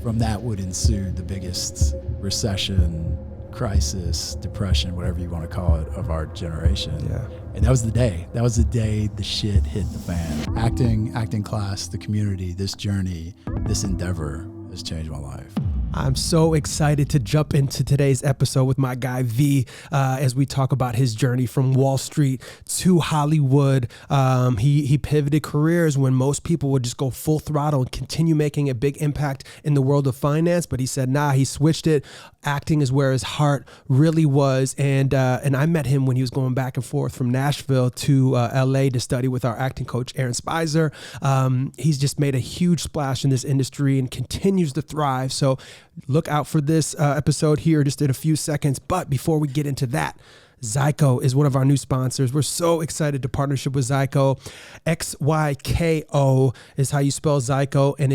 from that would ensue the biggest recession, crisis, depression, whatever you want to call it, of our generation. Yeah. And that was the day. That was the day the shit hit the fan. Acting class, the community, this journey, this endeavor has changed my life. I'm so excited to jump into today's episode with my guy V as we talk about his journey from Wall Street to Hollywood. He pivoted careers when most people would just go full throttle and continue making a big impact in the world of finance. But he said, nah, he switched it. Acting is where his heart really was. And I met him when he was going back and forth from Nashville to LA to study with our acting coach, Aaron Spicer. He's just made a huge splash in this industry and continues to thrive. So look out for this episode here just in a few seconds. But before we get into that, XYKO is one of our new sponsors. We're so excited to partnership with XYKO. XYKO is how you spell XYKO, and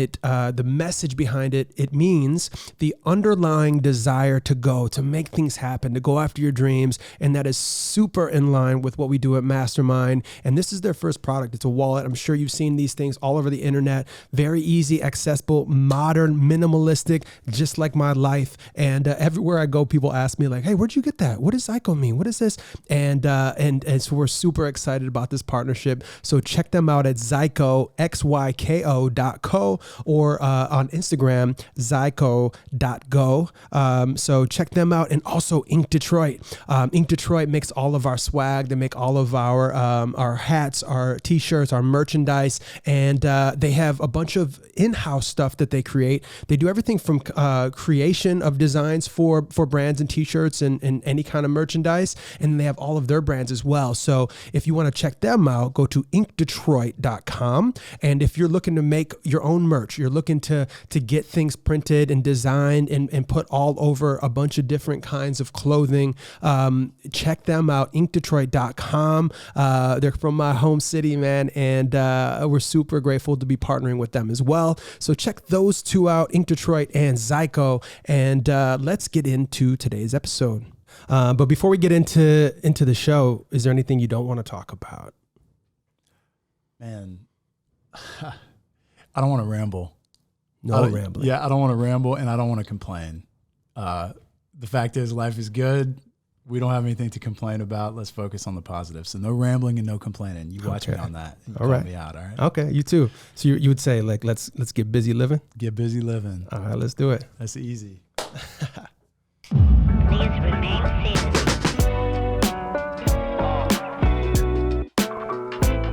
the message behind it, it means the underlying desire to go, to make things happen, to go after your dreams, and that is super in line with what we do at Mastermynd. And this is their first product. It's a wallet. I'm sure you've seen these things all over the internet. Very easy, accessible, modern, minimalistic, just like my life. And everywhere I go, people ask me like, hey, where'd you get that? What does XYKO mean? What is this? And so we're super excited about this partnership. So check them out at XYKO, XYKO.co, or on Instagram, XYKO.go. So check them out. And also Ink Detroit. Ink Detroit makes all of our swag. They make all of our hats, our t-shirts, our merchandise. And they have a bunch of in-house stuff that they create. They do everything from creation of designs for brands and t-shirts and any kind of merchandise. And they have all of their brands as well. So if you want to check them out, go to inkdetroit.com. And if you're looking to make your own merch, you're looking to get things printed and designed and put all over a bunch of different kinds of clothing, check them out, inkdetroit.com. They're from my home city, man. And we're super grateful to be partnering with them as well. So check those two out, Ink Detroit and XYKO. And let's get into today's episode. But before we get into the show, is there anything you don't want to talk about? Man, I don't want to ramble. No rambling. Yeah, I don't want to ramble and I don't want to complain. The fact is, life is good. We don't have anything to complain about. Let's focus on the positive. So no rambling and no complaining. You watch me on that. And you call me out, all right? Okay, you too. So you would say, like, let's get busy living? Get busy living. All right, let's do it. That's easy. Please remain seated.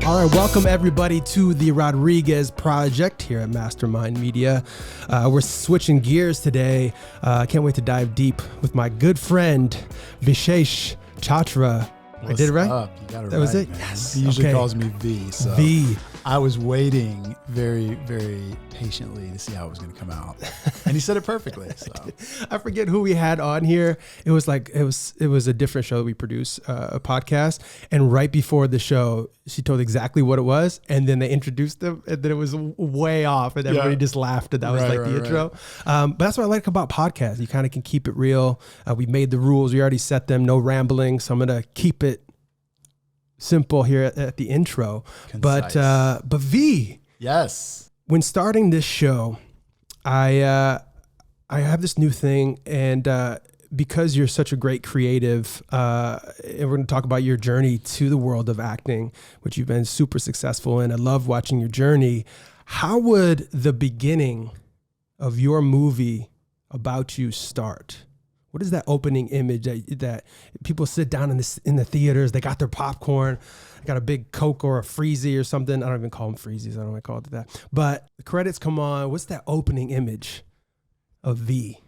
All right, welcome everybody to the Rodriguez Project here at Mastermynd Media. We're switching gears today. I can't wait to dive deep with my good friend, Vishesh Chachra. I did it right? Up? You got it that right, was it? man. Yes. He usually Okay. calls me V. So V. I was waiting very, very patiently to see how it was going to come out. And he said it perfectly. So I forget who we had on here. It was a different show that we produce, a podcast. And right before the show, she told exactly what it was. And then they introduced them and then it was way off and everybody just laughed. And that was the intro. But that's what I like about podcasts. You kind of can keep it real. We made the rules. We already set them. No rambling. So I'm going to keep it simple here at the intro. Concise. But V. Yes. When starting this show, I have this new thing, and because you're such a great creative, and we're going to talk about your journey to the world of acting, which you've been super successful in. I love watching your journey. How would the beginning of your movie about you start? What is that opening image that people sit down in the theaters? They got their popcorn, they got a big Coke or a Freezy or something. I don't even call them Freezies. I don't want to call it that. But the credits come on. What's that opening image of V?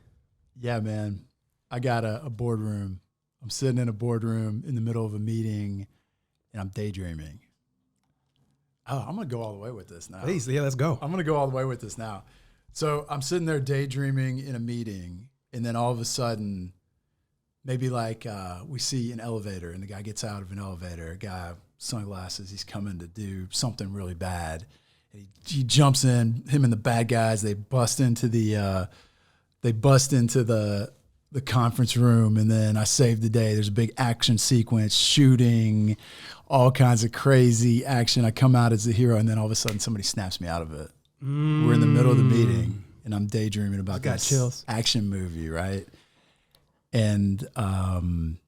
Yeah, man. I got a boardroom. I'm sitting in a boardroom in the middle of a meeting and I'm daydreaming. Oh, I'm going to go all the way with this now. Please, yeah, let's go. I'm going to go all the way with this now. So I'm sitting there daydreaming in a meeting. And then all of a sudden, maybe like we see an elevator and the guy gets out of an elevator, a guy, sunglasses, he's coming to do something really bad. And he jumps in, him and the bad guys, they bust into the conference room, and then I save the day. There's a big action sequence, shooting, all kinds of crazy action. I come out as the hero, and then all of a sudden somebody snaps me out of it. We're in the middle of the meeting. and I'm daydreaming about Got this chills. action movie, right? And and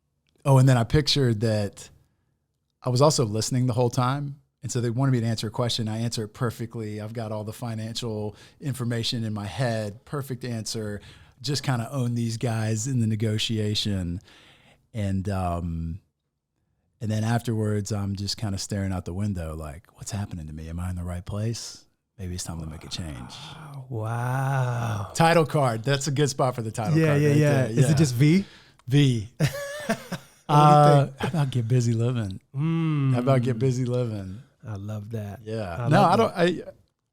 then I pictured that I was also listening the whole time. And so they wanted me to answer a question. I answer it perfectly. I've got all the financial information in my head. Perfect answer. Just kind of own these guys in the negotiation. And then afterwards, I'm just kind of staring out the window like, what's happening to me? Am I in the right place? Maybe it's time to make a change. Wow. Title card. That's a good spot for the title card. Yeah. There. Is it just V? V. How about get busy living? How about get busy living? I love that. Yeah. I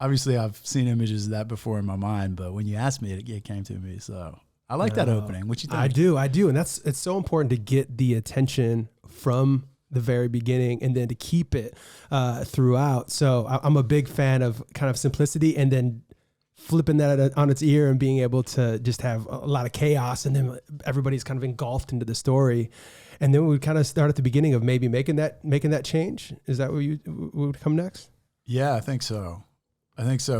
obviously I've seen images of that before in my mind, but when you asked me, it came to me. So I like that opening. What you think? I do. And it's so important to get the attention from the very beginning and then to keep it throughout. So I'm a big fan of kind of simplicity and then flipping that on its ear and being able to just have a lot of chaos and then everybody's kind of engulfed into the story. And then we would kind of start at the beginning of maybe making that change. Is that what would come next? Yeah, I think so.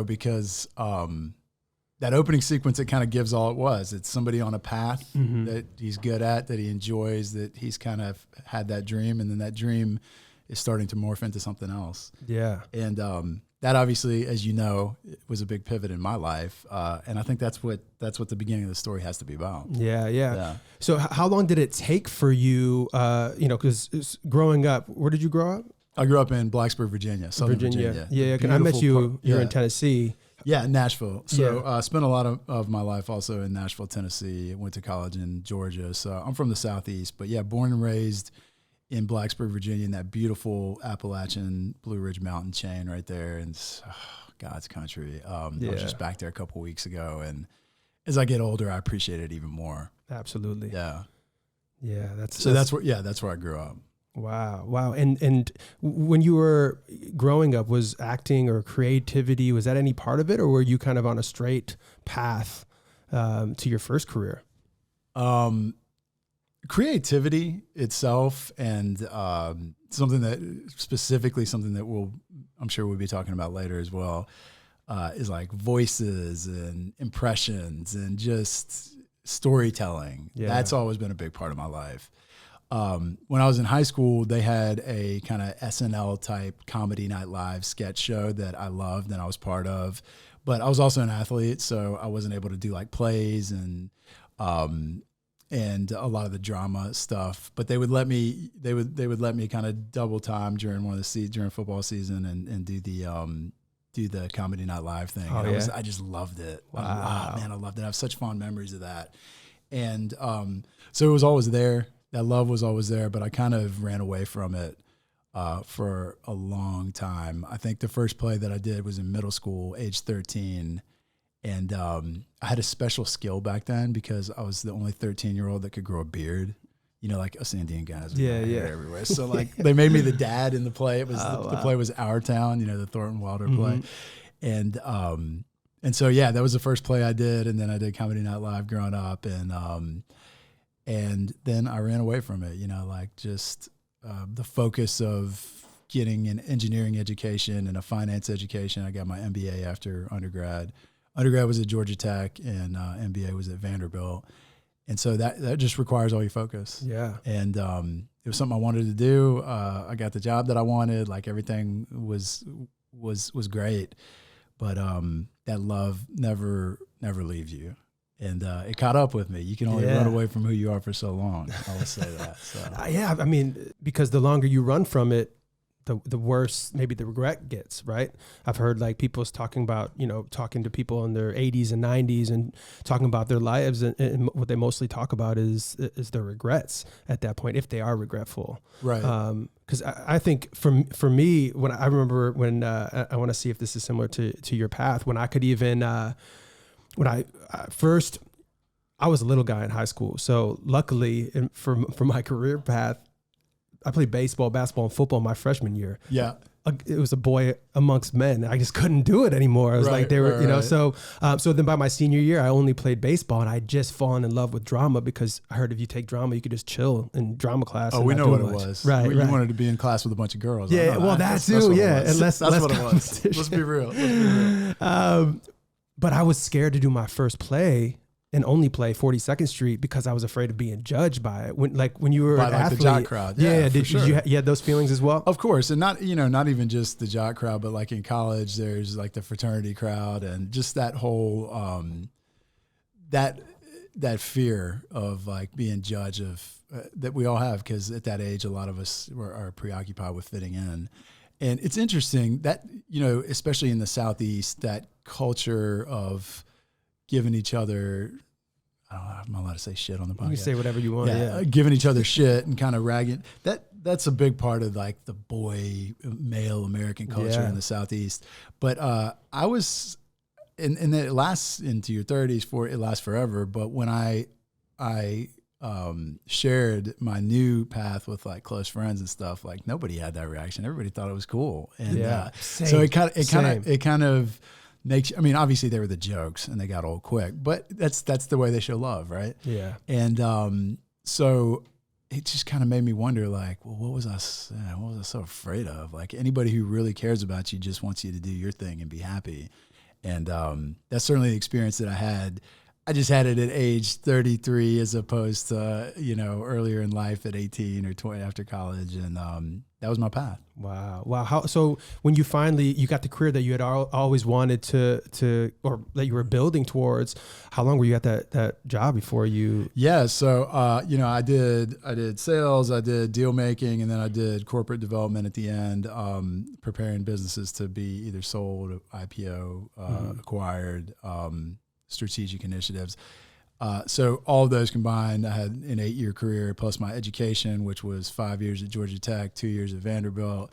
Because that opening sequence, it kind of gives all it was. It's somebody on a path that he's good at, that he enjoys, that he's kind of had that dream, and then that dream is starting to morph into something else. Yeah. And that obviously, as you know, was a big pivot in my life. And I think that's what the beginning of the story has to be about. Yeah. So how long did it take for you, because growing up, where did you grow up? I grew up in Blacksburg, Virginia, Southern Virginia. Yeah. I met you, you're in Tennessee. Yeah, Nashville. So I spent a lot of my life also in Nashville, Tennessee. I went to college in Georgia. So I'm from the Southeast, but yeah, born and raised in Blacksburg, Virginia, in that beautiful Appalachian Blue Ridge Mountain chain right there. And God's country. I was just back there a couple of weeks ago. And as I get older, I appreciate it even more. Absolutely. Yeah. Yeah. That's where I grew up. Wow. And when you were growing up, was acting or creativity, was that any part of it, or were you kind of on a straight path to your first career? Creativity itself, and something that I'm sure we'll be talking about later as well, is like voices and impressions and just storytelling. Yeah. That's always been a big part of my life. When I was in high school, they had a kind of SNL type Comedy Night Live sketch show that I loved and I was part of, but I was also an athlete, so I wasn't able to do like plays and a lot of the drama stuff. But they would let me kind of double time during during football season and do the Comedy Night Live thing. I just loved it. Wow. I loved it. I have such fond memories of that. And so it was always there. That love was always there, but I kind of ran away from it for a long time. I think the first play that I did was in middle school, age 13. And I had a special skill back then because I was the only 13-year-old that could grow a beard. You know, like us Indian guys. Hair everywhere. So like they made me the dad in the play. It was the play was Our Town, the Thornton Wilder play. And so, that was the first play I did. And then I did Comedy Night Live growing up. And then I ran away from it, the focus of getting an engineering education and a finance education. I got my MBA after undergrad. Undergrad was at Georgia Tech and MBA was at Vanderbilt. And so that just requires all your focus. Yeah. And it was something I wanted to do. I got the job that I wanted. Like everything was great. But that love never leaves you. And it caught up with me. You can only run away from who you are for so long. I always say that. So. Because the longer you run from it, the worse maybe the regret gets, right? I've heard like people talking about, talking to people in their 80s and 90s and talking about their lives. And what they mostly talk about is their regrets at that point, if they are regretful. Right. Because I think for me, when I remember when I want to see if this is similar to your path, when I could even... When I was a little guy in high school. So luckily for my career path, I played baseball, basketball, and football my freshman year. Yeah. It was a boy amongst men. I just couldn't do it anymore. I was like, they were, right. So then by my senior year, I only played baseball and I just fallen in love with drama because I heard if you take drama, you could just chill in drama class. Oh, we know what it was. Right. You wanted to be in class with a bunch of girls. Yeah. Well, that too. Yeah. And less what it was. Let's be real. but I was scared to do my first play and only play 42nd Street because I was afraid of being judged by it. When you were By an like athlete, the jock crowd. did sure. you had those feelings as well? Of course. And not even just the jock crowd, but like in college, there's like the fraternity crowd and just that whole, that fear of like being judged of that we all have. Because at that age, a lot of us are preoccupied with fitting in. And it's interesting that, especially in the Southeast, that culture of giving each other, I don't know, I'm not allowed to say shit on the podcast. You can say whatever you want. Yeah. Giving each other shit and kind of ragging. That's a big part of like the boy male American culture in the Southeast. But I was, and it lasts into your 30s, it lasts forever. But when I shared my new path with like close friends and stuff, like nobody had that reaction. Everybody thought it was cool. And so it kind of makes, I mean, obviously they were the jokes and they got old quick, but that's the way they show love. Right. Yeah. And so it just kind of made me wonder, like, well, what was I so afraid of? Like, anybody who really cares about you just wants you to do your thing and be happy. And that's certainly the experience that I had. I just had it at age 33 as opposed to, earlier in life at 18 or 20 after college. And that was my path. Wow. So when you got the career that you had always wanted to, or that you were building towards, how long were you at that job before you? Yeah. So, I did sales, I did deal making, and then I did corporate development at the end, preparing businesses to be either sold, IPO, acquired, strategic initiatives. So all of those combined, I had an 8-year career plus my education, which was 5 years at Georgia Tech, 2 years at Vanderbilt.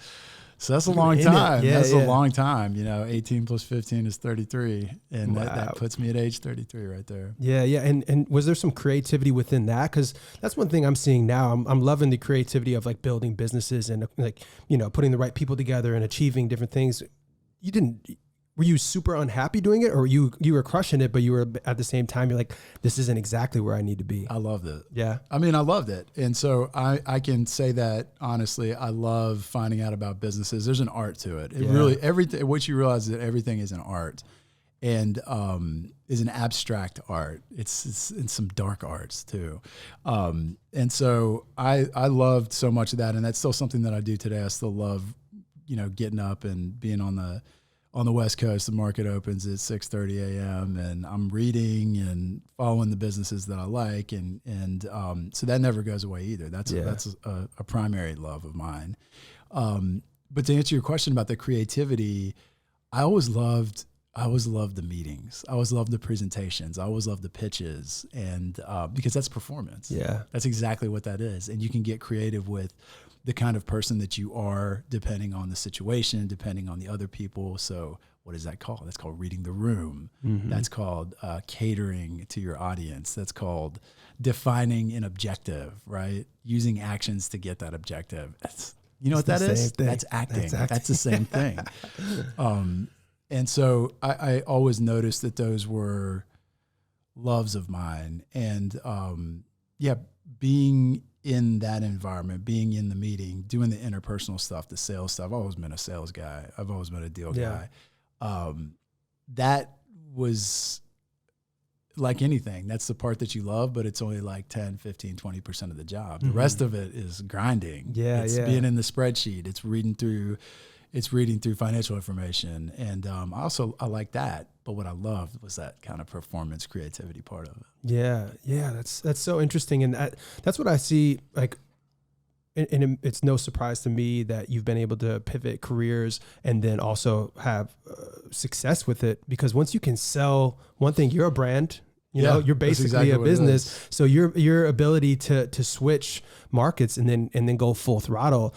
So that's a long time. That's a long time. 18 plus 15 is 33. And that puts me at age 33 right there. Yeah. Yeah. And was there some creativity within that? Because that's one thing I'm seeing now. I'm loving the creativity of like building businesses and like, putting the right people together and achieving different things. Were you super unhappy doing it, or you were crushing it, but you were at the same time, you're like, this isn't exactly where I need to be? I loved it. Yeah. I mean, I loved it. And so I can say that honestly, I love finding out about businesses. There's an art to it. Really, everything, what you realize is that everything is an art and is an abstract art. It's in some dark arts too. And so I loved so much of that. And that's still something that I do today. I still love, getting up and being on the West Coast. The market opens at 6:30 a.m. and I'm reading and following the businesses that I like. And so that never goes away either. That's a primary love of mine. But to answer your question about the creativity, I always loved the meetings. I always loved the presentations. I always loved the pitches. And because that's performance. Yeah. That's exactly what that is. And you can get creative with the kind of person that you are, depending on the situation, depending on the other people. So what is that called? That's called reading the room. Mm-hmm. That's called catering to your audience. That's called defining an objective, right? Using actions to get that objective. You know what that is? That's acting. That's the same thing. And so I always noticed that those were loves of mine. And being in that environment, being in the meeting, doing the interpersonal stuff, the sales stuff. I've always been a sales guy. I've always been a deal guy. That was like anything. That's the part that you love, but it's only like 10, 15, 20% of the job. The rest of it is grinding. It's being in the spreadsheet. It's reading through financial information. And I like that. But what I loved was that kind of performance creativity part of it. Yeah. That's so interesting. And that's what I see. Like, and it's no surprise to me that you've been able to pivot careers and then also have success with it. Because once you can sell one thing, you're a brand. You're basically a business. So your ability to switch markets and then go full throttle.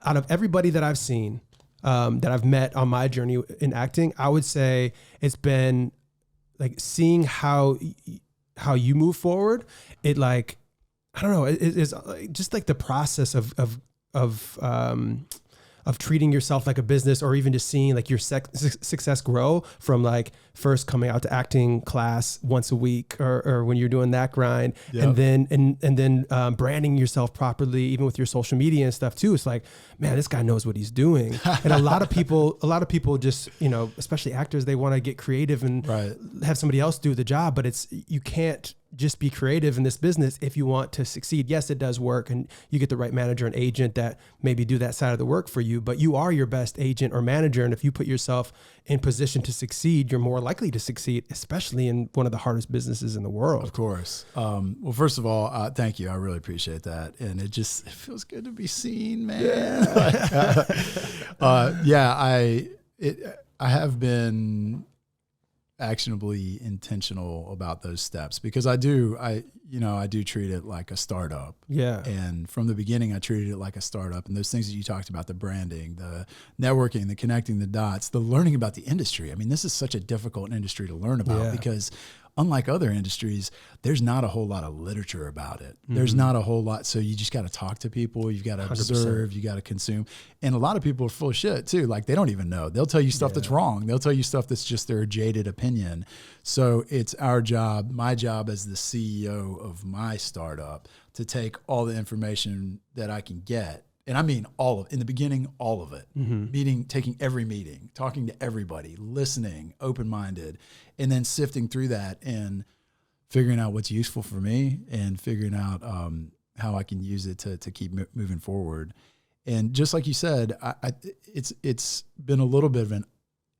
Out of everybody that I've seen, that I've met on my journey in acting, I would say it's been like seeing how you move forward. It like, I don't know, it's just like the process of of treating yourself like a business, or even just seeing like your success grow from like first coming out to acting class once a week, or when you're doing that grind, and then branding yourself properly, even with your social media and stuff too. It's like, man, this guy knows what he's doing. And a lot of people just, you know, especially actors, they want to get creative and have somebody else do the job, but you can't just be creative in this business if you want to succeed. Yes, it does work, and you get the right manager and agent that maybe do that side of the work for you, but you are your best agent or manager. And if you put yourself in position to succeed, you're more likely to succeed, especially in one of the hardest businesses in the world. Of course. Well, first of all, thank you. I really appreciate that. And it feels good to be seen, man. I have been actionably intentional about those steps, because I do treat it like a startup. Yeah. And from the beginning, I treated it like a startup. And those things that you talked about, the branding, the networking, the connecting the dots, the learning about the industry. I mean, this is such a difficult industry to learn about, because unlike other industries, there's not a whole lot of literature about it. Mm-hmm. There's not a whole lot. So you just got to talk to people. You've got to observe. 100%. You got to consume. And a lot of people are full of shit too. Like, they don't even know. They'll tell you stuff that's wrong. They'll tell you stuff that's just their jaded opinion. So it's our job, my job as the CEO of my startup, to take all the information that I can get. And I mean in the beginning, all of it. Mm-hmm. Taking every meeting, talking to everybody, listening, open-minded, and then sifting through that and figuring out what's useful for me, and figuring out how I can use it to keep moving forward. And just like you said, it's been a little bit of an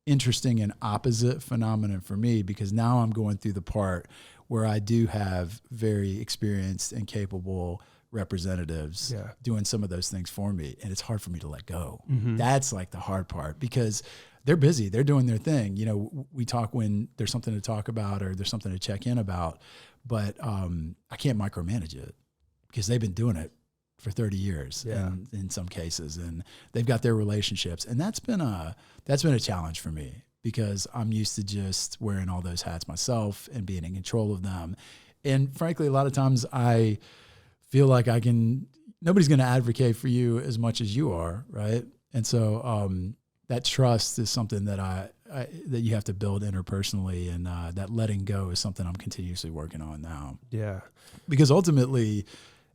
interesting and opposite phenomenon for me, because now I'm going through the part where I do have very experienced and capable representatives doing some of those things for me, and it's hard for me to let go. Mm-hmm. That's like the hard part, because they're busy, they're doing their thing. You know, we talk when there's something to talk about or there's something to check in about, but I can't micromanage it, because they've been doing it for 30 years in some cases, and they've got their relationships, and that's been a challenge for me, because I'm used to just wearing all those hats myself and being in control of them. And frankly, a lot of times I feel like nobody's going to advocate for you as much as you are, right? And so that trust is something that that you have to build interpersonally, and that letting go is something I'm continuously working on now. Yeah. Because ultimately,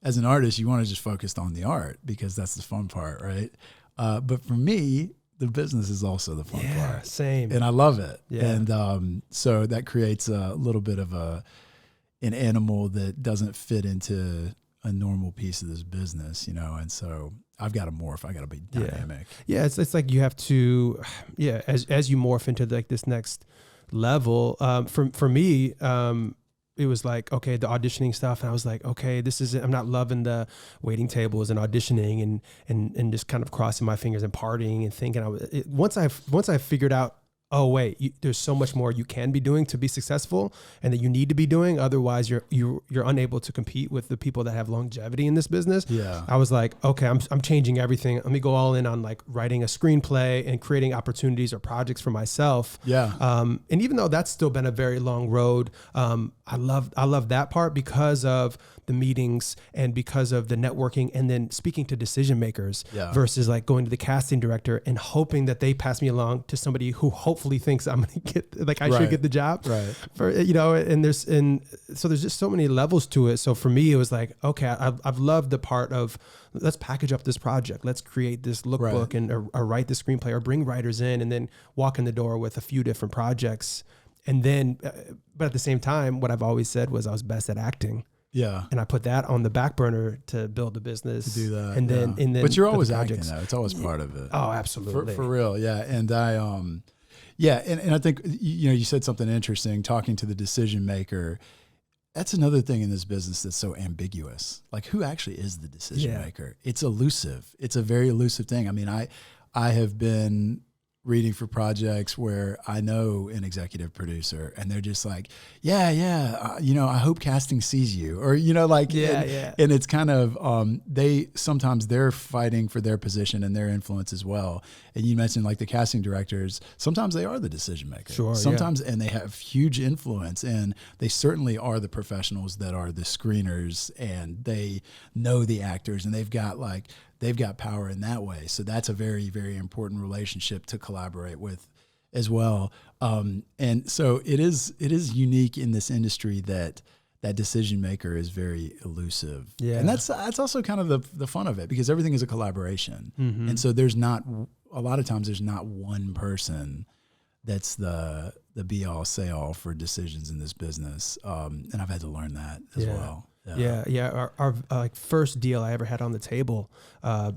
as an artist, you want to just focus on the art, because that's the fun part, right? But for me, the business is also the fun part. Same. And I love it. Yeah. And so that creates a little bit of an animal that doesn't fit into a normal piece of this business, you know? And so I've got to morph. I got to be dynamic. Yeah. It's like you have to, as you morph into like this next level, for me, it was like, okay, the auditioning stuff. And I was like, okay, I'm not loving the waiting tables and auditioning and just kind of crossing my fingers and partying and thinking once I figured out, oh wait, there's so much more you can be doing to be successful, and that you need to be doing. Otherwise, you're unable to compete with the people that have longevity in this business. Yeah. I was like, okay, I'm changing everything. Let me go all in on like writing a screenplay and creating opportunities or projects for myself. Yeah. And even though that's still been a very long road, I love that part because of the meetings and because of the networking, and then speaking to decision makers versus like going to the casting director and hoping that they pass me along to somebody who hopefully thinks I'm going to get, like I should get the job. Right. So there's just so many levels to it. So for me, it was like, okay, I've loved the part of, let's package up this project. Let's create this lookbook and or write the screenplay or bring writers in, and then walk in the door with a few different projects. And then, but at the same time, what I've always said was I was best at acting. Yeah. And I put that on the back burner to build a business. To do that. And then, but you're always acting though. It's always part of it. Oh, absolutely. For real. Yeah. And and I think, you said something interesting, talking to the decision maker. That's another thing in this business that's so ambiguous. Like, who actually is the decision maker? It's elusive. It's a very elusive thing. I mean, I have been reading for projects where I know an executive producer, and they're just like, I hope casting sees you, or, and it's kind of, sometimes they're fighting for their position and their influence as well. And you mentioned like the casting directors, sometimes they are the decision maker. Sure. Sometimes, and they have huge influence, and they certainly are the professionals that are the screeners, and they know the actors, and they've got like they've got power in that way. So that's a very, very important relationship to collaborate with as well. And so it is unique in this industry that decision maker is very elusive. Yeah. And that's also kind of the fun of it, because everything is a collaboration. Mm-hmm. And so a lot of times there's not one person that's the be all say all for decisions in this business. And I've had to learn that as well. Yeah. Our like first deal I ever had on the table,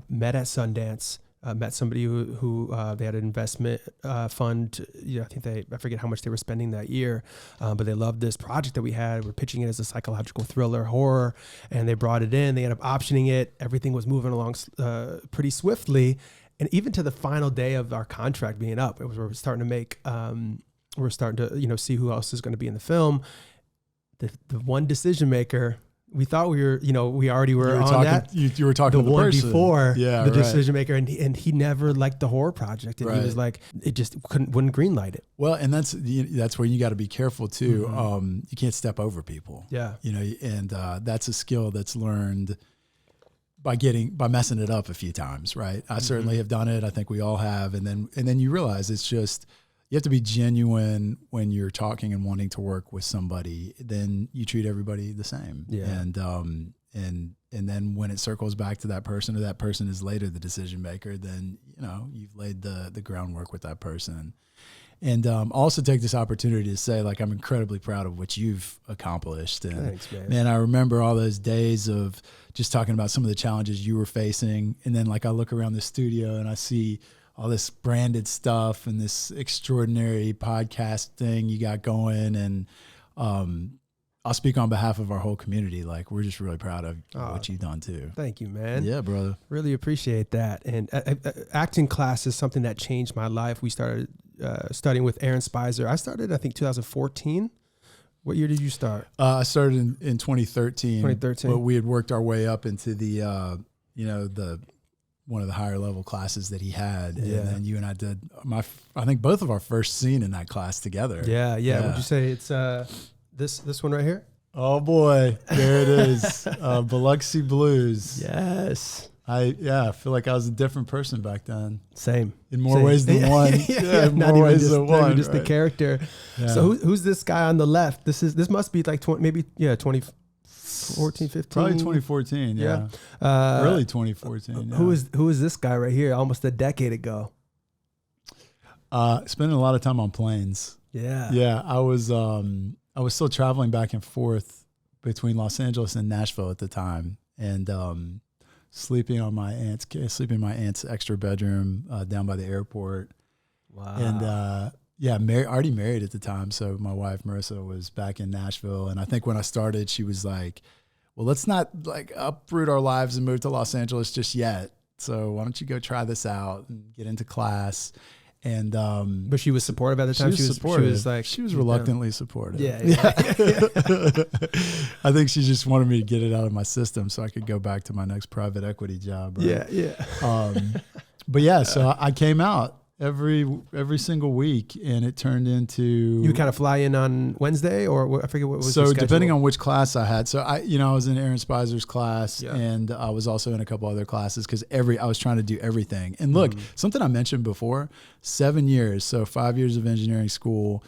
met at Sundance. Met somebody who they had an investment fund. I think I forget how much they were spending that year, but they loved this project that we had. We're pitching it as a psychological thriller horror, and they brought it in. They ended up optioning it. Everything was moving along pretty swiftly, and even to the final day of our contract being up, we're starting to see who else is going to be in the film. The one decision maker. We thought we already were on that. You were talking the to the one person before the decision maker, and he never liked the horror project, and he was like, it just wouldn't greenlight it. Well, and that's where you got to be careful too. Mm-hmm. You can't step over people. Yeah, and that's a skill that's learned by messing it up a few times, right? I certainly have done it. I think we all have, and then you realize it's just. You have to be genuine when you're talking and wanting to work with somebody. Then you treat everybody the same. Yeah. And then when it circles back to that person, or that person is later the decision maker, then you've laid the groundwork with that person. And also take this opportunity to say, like, I'm incredibly proud of what you've accomplished. And thanks, man. Man, I remember all those days of just talking about some of the challenges you were facing, and then like I look around the studio and I see all this branded stuff and this extraordinary podcast thing you got going. And I'll speak on behalf of our whole community. Like, we're just really proud of what you've done too. Thank you, man. Yeah, brother. Really appreciate that. And acting class is something that changed my life. We started studying with Aaron Spicer. I started, I think, 2014. What year did you start? I started in 2013. 2013. But we had worked our way up into the one of the higher level classes that he had. Yeah. And then you and I did I think both of our first scene in that class together. Yeah. Would you say it's this one right here? Oh boy, there it is. Biloxi Blues. Yes. I feel like I was a different person back then. Same. In more ways than one. In more ways than one. Not even just the character. Yeah. So who's this guy on the left? This must be like 2014, 15. Probably 2014. Yeah. Early 2014. Yeah. Who is this guy right here? Almost a decade ago. Spending a lot of time on planes. Yeah. Yeah. I was still traveling back and forth between Los Angeles and Nashville at the time, and sleeping in my aunt's extra bedroom down by the airport. Wow. And already married at the time, so my wife Marissa was back in Nashville, and I think when I started, she was like, "Well, let's not like uproot our lives and move to Los Angeles just yet. So why don't you go try this out and get into class?" And but she was supportive at the time. She was reluctantly supportive. Yeah. I think she just wanted me to get it out of my system so I could go back to my next private equity job. Right? Yeah. But yeah, so I came out every single week, and it turned into. You kind of fly in on Wednesday, or I forget what was. So depending on which class I had, so I was in Aaron Spicer's class, yeah. and I was also in a couple other classes because I was trying to do everything. And look, something I mentioned before: 7 years, so 5 years of engineering school,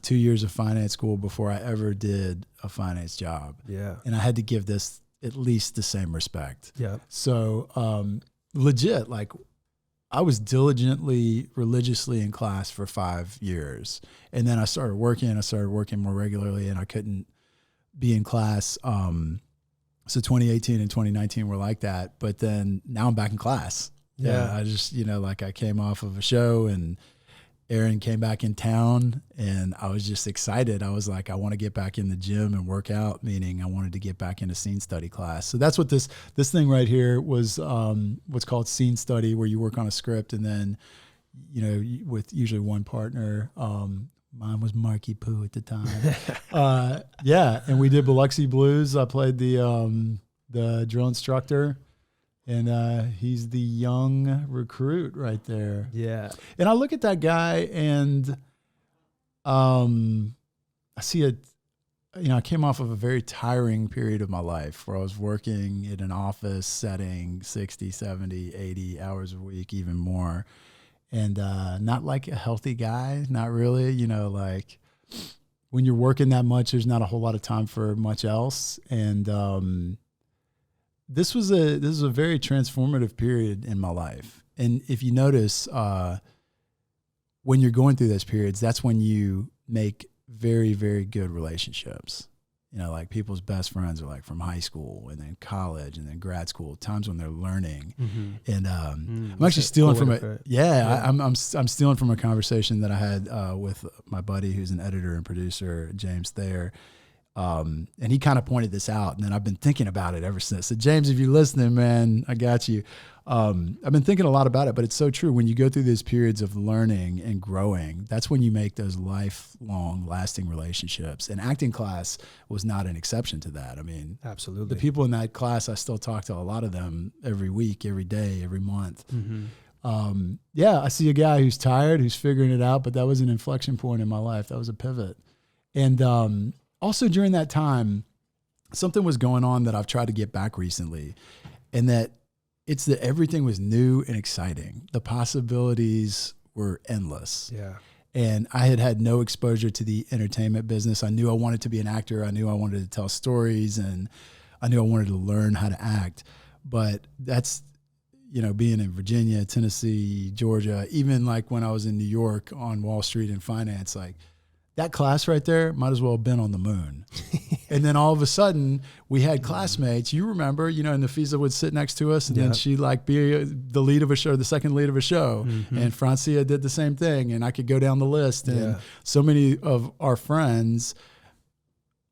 2 years of finance school before I ever did a finance job. Yeah, and I had to give this at least the same respect. Yeah. So legit, like. I was diligently, religiously in class for 5 years. And then I started working more regularly, and I couldn't be in class. So 2018 and 2019 were like that. But then now I'm back in class. Yeah. I just, I came off of a show, and Aaron came back in town, and I was just excited. I was like, I want to get back in the gym and work out, meaning I wanted to get back into scene study class. So that's what this thing right here was, what's called scene study, where you work on a script, and then, with usually one partner. Mine was Marky Poo at the time. And we did Biloxi Blues. I played the drill instructor. And he's the young recruit right there. Yeah. And I look at that guy, and I see I came off of a very tiring period of my life where I was working in an office setting 60, 70, 80 hours a week, even more. And not like a healthy guy, not really, like when you're working that much, there's not a whole lot of time for much else. And this was a very transformative period in my life. And if you notice, when you're going through those periods, that's when you make very, very good relationships. Like people's best friends are like from high school and then college and then grad school, times when they're learning. And I'm actually stealing from it. Yeah. I'm stealing from a conversation that I had with my buddy who's an editor and producer, James Thayer. And he kind of pointed this out, and then I've been thinking about it ever since. So James, if you're listening, man, I got you. I've been thinking a lot about it, but it's so true. When you go through these periods of learning and growing, that's when you make those lifelong lasting relationships. And acting class was not an exception to that. I mean, absolutely. The people in that class, I still talk to a lot of them every week, every day, every month. I see a guy who's tired, who's figuring it out, but that was an inflection point in my life. That was a pivot. And, also during that time, something was going on that I've tried to get back recently, and that it's that everything was new and exciting. The possibilities were endless. Yeah. And I had no exposure to the entertainment business. I knew I wanted to be an actor. I knew I wanted to tell stories, and I knew I wanted to learn how to act. But that's, being in Virginia, Tennessee, Georgia, even like when I was in New York on Wall Street in finance, like, that class right there might as well have been on the moon. And then all of a sudden we had classmates, you remember, and Nafisa would sit next to us, and then she'd like be the lead of a show, the second lead of a show. And Francia did the same thing. And I could go down the list. And so many of our friends,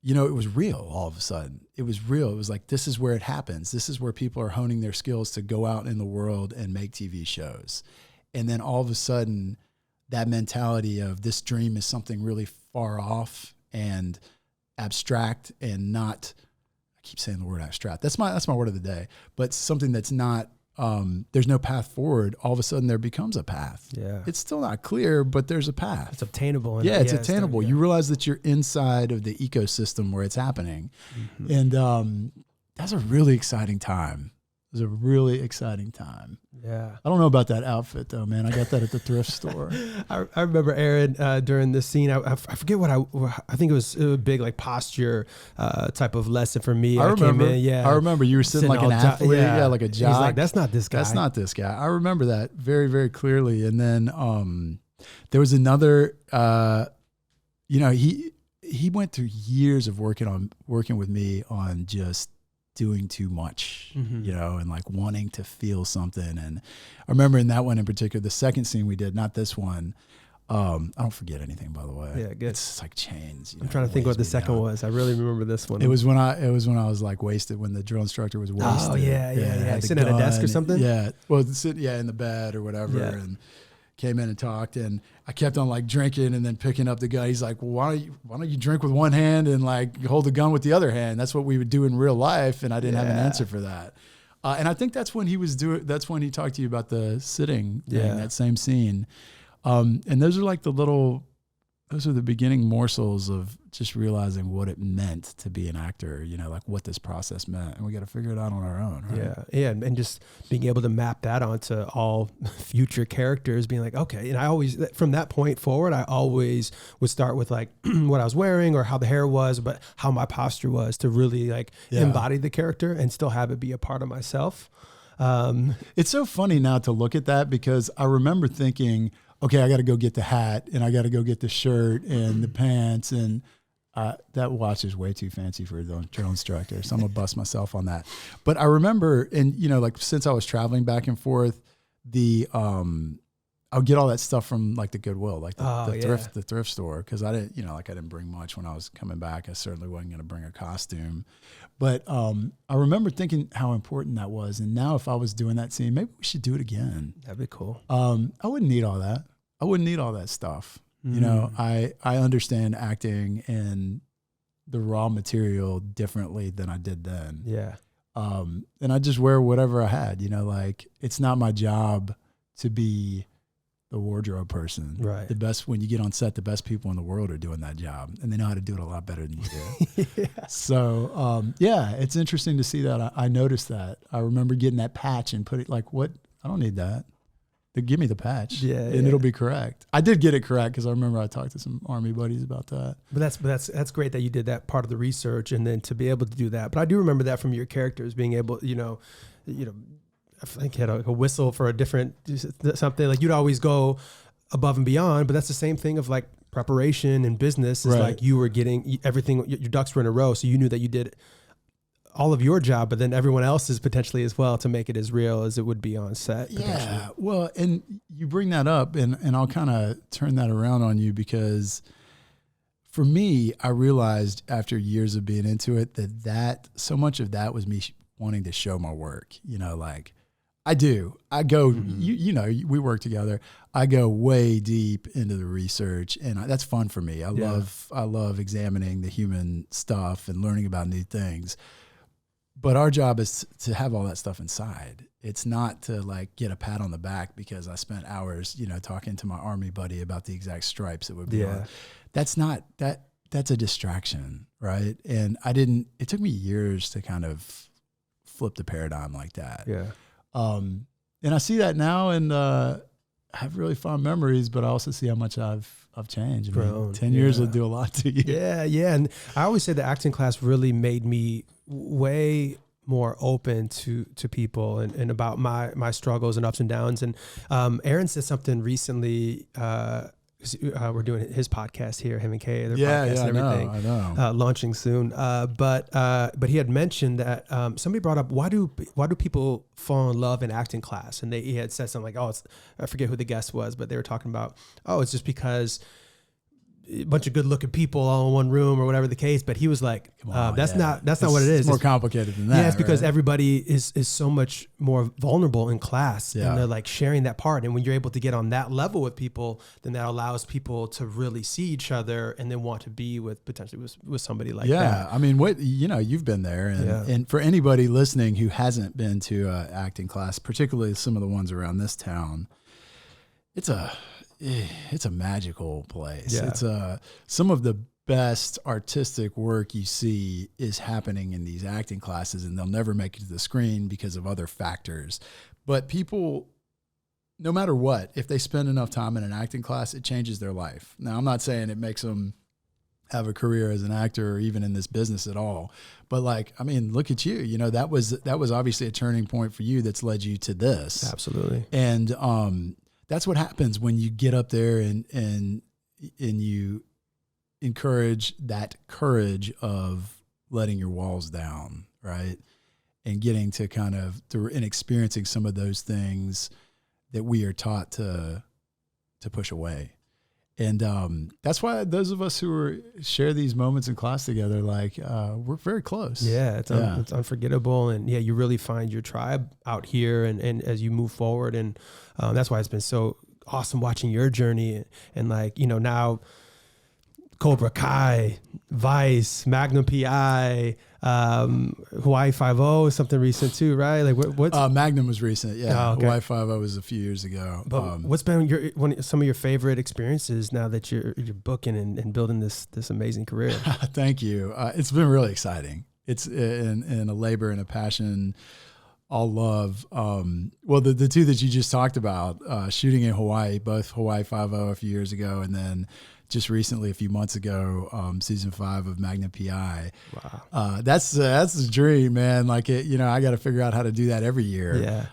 it was real all of a sudden. It was real. It was like, this is where it happens. This is where people are honing their skills to go out in the world and make TV shows. And then all of a sudden, that mentality of this dream is something really far off and abstract and not, I keep saying the word abstract. That's my word of the day, but something that's not, there's no path forward. All of a sudden there becomes a path. Yeah. It's still not clear, but there's a path. It's obtainable. It's attainable. You realize that you're inside of the ecosystem where it's happening. And that's a really exciting time. It was a really exciting time. Yeah. I don't know about that outfit though, man. I got that at the thrift store. I remember Aaron during this scene. I forget what I think it was a big like posture type of lesson for me. I remember. I remember you were sitting like an athlete, like a jock. He's like, that's not this guy. That's not this guy. I remember that very, very clearly. And then there was another. He went through years of working with me on just doing too much, and like wanting to feel something. And I remember in that one in particular, the second scene we did, not this one. I don't forget anything, by the way. Yeah, good. It's like chains. I'm trying to think what the second was. I really remember this one. It was when I was like wasted, when the drill instructor was wasted. Oh yeah. Sitting at a desk or something. Yeah. Well, in the bed or whatever, and came in and talked, and I kept on like drinking and then picking up the gun. He's like, well, why don't you drink with one hand and like hold the gun with the other hand? That's what we would do in real life. And I didn't have an answer for that. And I think that's when that's when he talked to you about the sitting thing, that same scene. And those are like those are the beginning morsels of just realizing what it meant to be an actor, like what this process meant. And we got to figure it out on our own. Right? Yeah. And just being able to map that onto all future characters, being like, okay. And I always, from that point forward, I always would start with like what I was wearing or how the hair was, but how my posture was to really like embody the character and still have it be a part of myself. It's so funny now to look at that, because I remember thinking, okay, I got to go get the hat and I got to go get the shirt and the pants, and that watch is way too fancy for a drill instructor, so I'm gonna bust myself on that. But I remember, and like since I was traveling back and forth, I'll get all that stuff from like the Goodwill, like the thrift store, because I didn't, I didn't bring much when I was coming back. I certainly wasn't gonna bring a costume, but I remember thinking how important that was. And now if I was doing that scene, maybe we should do it again. That'd be cool. I wouldn't need all that. I wouldn't need all that stuff. I understand acting and the raw material differently than I did then. Yeah. And I just wear whatever I had, like it's not my job to be the wardrobe person. Right. The best, when you get on set, the best people in the world are doing that job, and they know how to do it a lot better than you do. Yeah. So, yeah, it's interesting to see that. I noticed that. I remember getting that patch and put it like, what? I don't need that. Give me the patch, and it'll be correct. I did get it correct because I remember I talked to some Army buddies about that. But that's great that you did that part of the research, and then to be able to do that. But I do remember that from your characters being able, I think you had a whistle for a different something. Like you'd always go above and beyond, but that's the same thing of like preparation and business. Is like you were getting everything, your ducks were in a row, so you knew that you did all of your job, but then everyone else's potentially as well to make it as real as it would be on set. Yeah, well, and you bring that up, and I'll kind of turn that around on you because for me, I realized after years of being into it that so much of that was me wanting to show my work. Like I go, we work together. I go way deep into the research, and that's fun for me. I love examining the human stuff and learning about new things. But our job is to have all that stuff inside. It's not to like get a pat on the back because I spent hours, talking to my Army buddy about the exact stripes it would be on. That's not that's a distraction, right? And it took me years to kind of flip the paradigm like that. Yeah. And I see that now, and I have really fond memories, but I also see how much I've changed. I mean, 10 years will do a lot to you. Yeah. Yeah. And I always say the acting class really made me way more open to people and about my struggles and ups and downs. And Aaron said something recently, we're doing his podcast here, him and Kay, their podcast and everything. I know. Launching soon. But he had mentioned that somebody brought up why do people fall in love in acting class? And he had said something like, I forget who the guest was, but they were talking about, it's just because a bunch of good looking people all in one room or whatever the case. But he was like, that's not what it is. It's more complicated than that. Yeah, it's because everybody is so much more vulnerable in class, and they're like sharing that part. And when you're able to get on that level with people, then that allows people to really see each other and then want to be potentially with somebody like that. Yeah, I mean, you've been there, and for anybody listening who hasn't been to an acting class, particularly some of the ones around this town, it's a magical place. Yeah. It's some of the best artistic work you see is happening in these acting classes, and they'll never make it to the screen because of other factors. But people, no matter what, if they spend enough time in an acting class, it changes their life. Now, I'm not saying it makes them have a career as an actor or even in this business at all. But look at you, that was obviously a turning point for you that's led you to this. Absolutely. And, that's what happens when you get up there and you encourage that courage of letting your walls down, right? And getting to and experiencing some of those things that we are taught to push away. And that's why those of us who share these moments in class together, we're very close. Yeah, it's unforgettable. And you really find your tribe out here and as you move forward. And that's why it's been so awesome watching your journey. And now Cobra Kai, Vice, Magnum PI, Hawaii 5-0 is something recent too, right? What's Magnum was recent, yeah. Oh, okay. Hawaii 5-0 was a few years ago. But what's been some of your favorite experiences now that you're booking and building this amazing career? Thank you. It's been really exciting. It's in a labor and a passion. All love. The two that you just talked about, shooting in Hawaii, both Hawaii 5-0 a few years ago, and then just recently, a few months ago, season 5 of Magnum PI. Wow. That's the dream, man. I got to figure out how to do that every year. Yeah.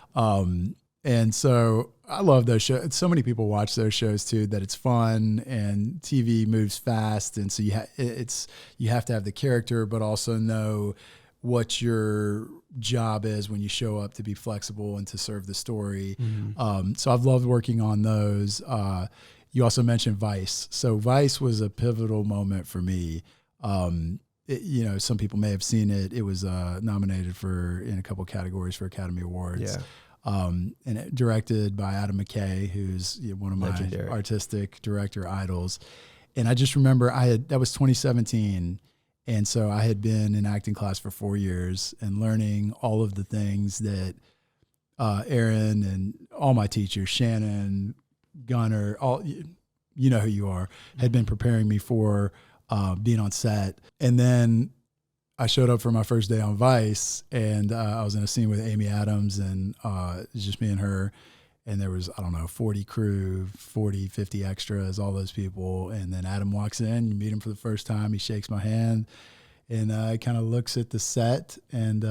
And so I love those shows. So many people watch those shows too, that it's fun and TV moves fast. And so you have to have the character, but also know what your job is when you show up to be flexible and to serve the story. Mm-hmm. So I've loved working on those. You also mentioned Vice. So Vice was a pivotal moment for me. Some people may have seen it. It was nominated in a couple of categories for Academy Awards. Yeah. And it directed by Adam McKay, who's one of my Legendary artistic director idols. And I just remember that was 2017. And so I had been in acting class for 4 years and learning all of the things that Aaron and all my teachers, Shannon, Gunner, all you know who you are, had been preparing me for being on set. And then I showed up for my first day on Vice, and I was in a scene with Amy Adams, and it was just me and her. And there was, I don't know, 40 crew, 40, 50 extras, all those people. And then Adam walks in, you meet him for the first time. He shakes my hand, and he kind of looks at the set, and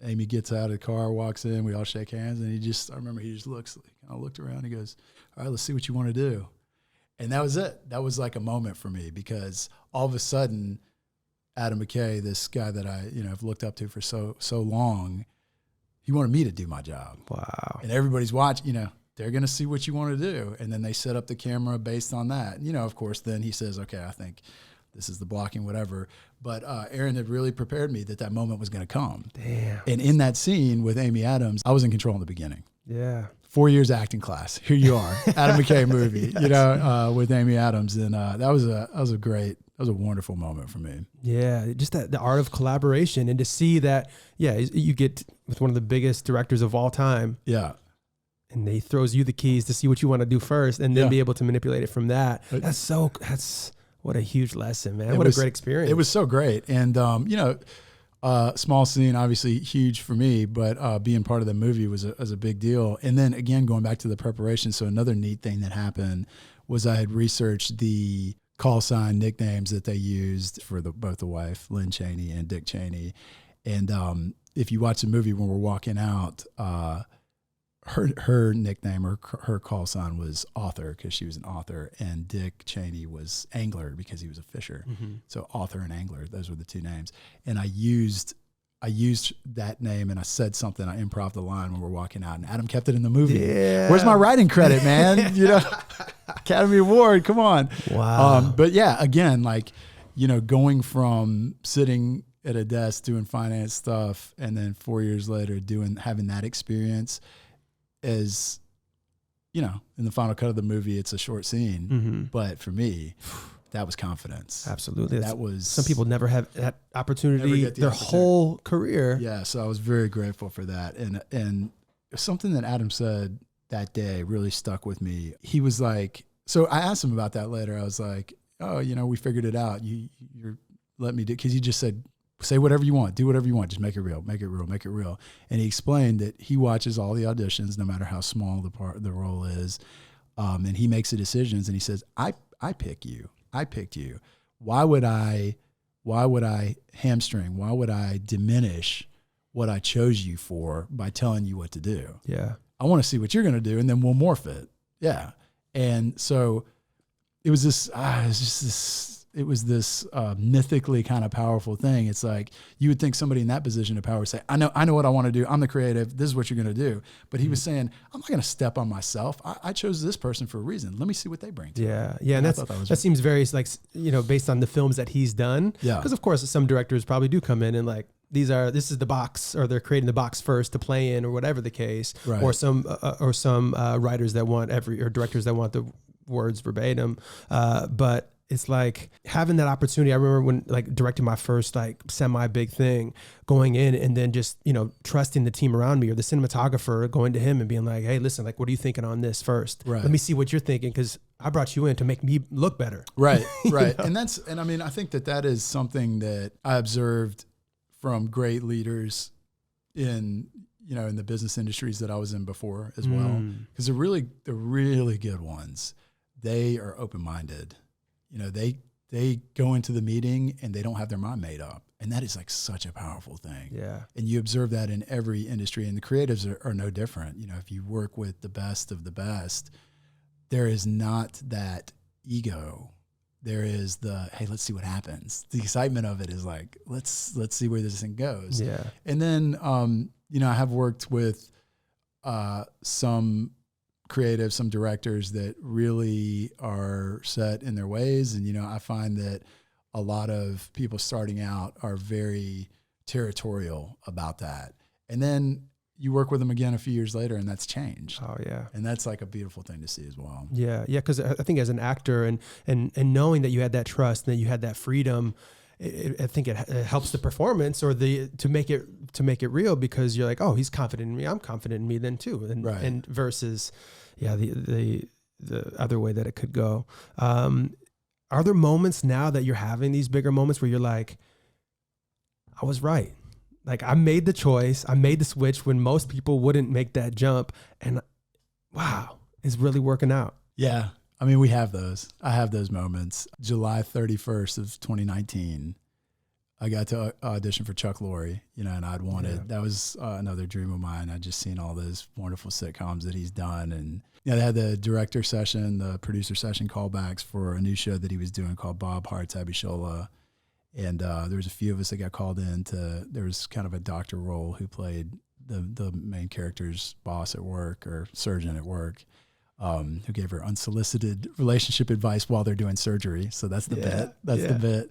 Amy gets out of the car, walks in, we all shake hands, and I remember he just looked around, he goes, all right, let's see what you want to do. And that was it. That was like a moment for me, because all of a sudden, Adam McKay, this guy that I, have looked up to for so long, he wanted me to do my job. Wow. And everybody's watching, they're going to see what you want to do. And then they set up the camera based on that. And, of course, then he says, okay, I think this is the blocking, whatever. But Aaron had really prepared me that moment was going to come. Damn. And in that scene with Amy Adams, I was in control in the beginning. Yeah. 4 years acting class. Here you are, Adam McKay movie, Yes. With Amy Adams. And that was a wonderful moment for me. Yeah, just the art of collaboration, and to see that, you get with one of the biggest directors of all time. Yeah. And he throws you the keys to see what you want to do first, and then be able to manipulate it from that. That's what a huge lesson, man. What a great experience. It was so great. And, small scene, obviously huge for me, but being part of the movie was a big deal. And then again, going back to the preparation. So another neat thing that happened was I had researched the call sign nicknames that they used for both the wife, Lynn Chaney and Dick Cheney. And if you watch the movie, when we're walking out, her nickname or her call sign was author, because she was an author, and Dick Cheney was angler because he was a fisher. Mm-hmm. So author and angler, those were the two names. And I used that name, and I said something, I improv the line when we're walking out, and Adam kept it in the movie. Yeah. Where's my writing credit, man? Academy Award, come on. Wow. But yeah, again, going from sitting at a desk doing finance stuff, and then 4 years later having that experience is, in the final cut of the movie, it's a short scene, mm-hmm. but for me, that was confidence. Absolutely. That was, some people never have that opportunity their whole career. Yeah. So I was very grateful for that. And something that Adam said that day really stuck with me. He was like, so I asked him about that later. I was like, oh, we figured it out. You're letting me do, because he just said, say whatever you want, do whatever you want, just make it real, make it real, make it real. And he explained that he watches all the auditions, no matter how small the role is, and he makes the decisions. And he says, I picked you. Why would I hamstring? Why would I diminish what I chose you for by telling you what to do? Yeah, I want to see what you're going to do, and then we'll morph it. Yeah, and so it was this. It was this mythically kind of powerful thing. It's like you would think somebody in that position of power would say, I know what I want to do. I'm the creative. This is what you're going to do. But he was saying, I'm not going to step on myself. I chose this person for a reason. Let me see what they bring to me. Yeah. And that seems very based on the films that he's done. Yeah. Because of course some directors probably do come in and this is the box, or they're creating the box first to play in, or whatever the case. Right. Or some writers that want or directors that want the words verbatim. But it's like having that opportunity. I remember when directing my first semi big thing, going in and then just, trusting the team around me, or the cinematographer, going to him and being like, hey, listen, what are you thinking on this first? Right. Let me see what you're thinking, because I brought you in to make me look better. Right. Right. And I mean, I think that is something that I observed from great leaders in the business industries that I was in before as well. Because the really good ones, they are open-minded. They go into the meeting and they don't have their mind made up. And that is such a powerful thing. Yeah. And you observe that in every industry, and the creatives are no different. If you work with the best of the best, there is not that ego. There is hey, let's see what happens. The excitement of it is let's see where this thing goes. Yeah. And then, I have worked with some creatives, some directors that really are set in their ways. And, I find that a lot of people starting out are very territorial about that. And then you work with them again a few years later, and that's changed. Oh yeah. And that's a beautiful thing to see as well. Yeah. Yeah. Cause I think as an actor and knowing that you had that trust and that you had that freedom, I think it helps the performance or to make it real, because you're like, oh, he's confident in me, I'm confident in me then too, and versus the other way that it could go. Are there moments now that you're having these bigger moments where you're like, I was right, like I made the choice, I made the switch when most people wouldn't make that jump, and wow, it's really working out? Yeah. I mean, we have those. I have those moments. July 31st of 2019, I got to audition for Chuck Lorre, and I'd wanted, that was another dream of mine. I'd just seen all those wonderful sitcoms that he's done. And, they had the director session, the producer session callbacks for a new show that he was doing called Bob Hearts Abishola. And there was a few of us that got called in there was kind of a doctor role who played the main character's boss at work or surgeon at work. Who gave her unsolicited relationship advice while they're doing surgery. So that's the bit. That's the bit.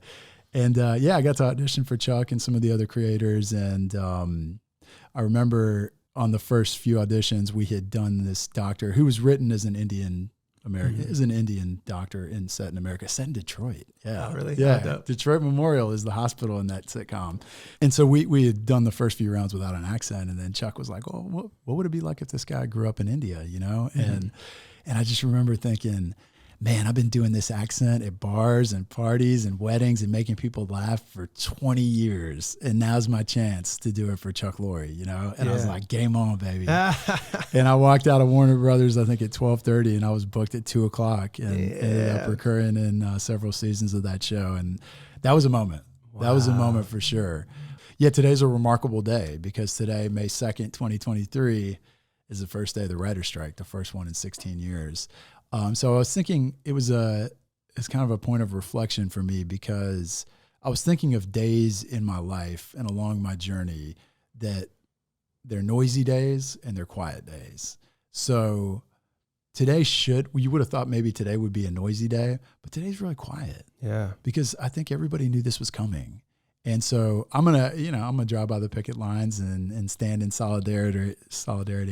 And I got to audition for Chuck and some of the other creators. And I remember on the first few auditions, we had done this doctor who was written as an Indian American, as an Indian doctor set in America, set in Detroit. Yeah. Oh, really? Yeah. Detroit Memorial is the hospital in that sitcom. And so we had done the first few rounds without an accent. And then Chuck was like, oh, what would it be like if this guy grew up in India, And I just remember thinking, man, I've been doing this accent at bars and parties and weddings and making people laugh for 20 years. And now's my chance to do it for Chuck Lorre, And I was like, game on, baby. And I walked out of Warner Brothers, I think at 12:30, and I was booked at 2:00 and ended up recurring in several seasons of that show. And that was a moment. Wow. That was a moment for sure. Yeah, today's a remarkable day because today, May 2nd, 2023, is the first day of the writer's strike, the first one in 16 years. So I was thinking it's kind of a point of reflection for me because I was thinking of days in my life and along my journey that they're noisy days and they're quiet days. So today you would have thought maybe today would be a noisy day, but today's really quiet. Yeah. Because I think everybody knew this was coming. And so I'm gonna drive by the picket lines and stand in solidarity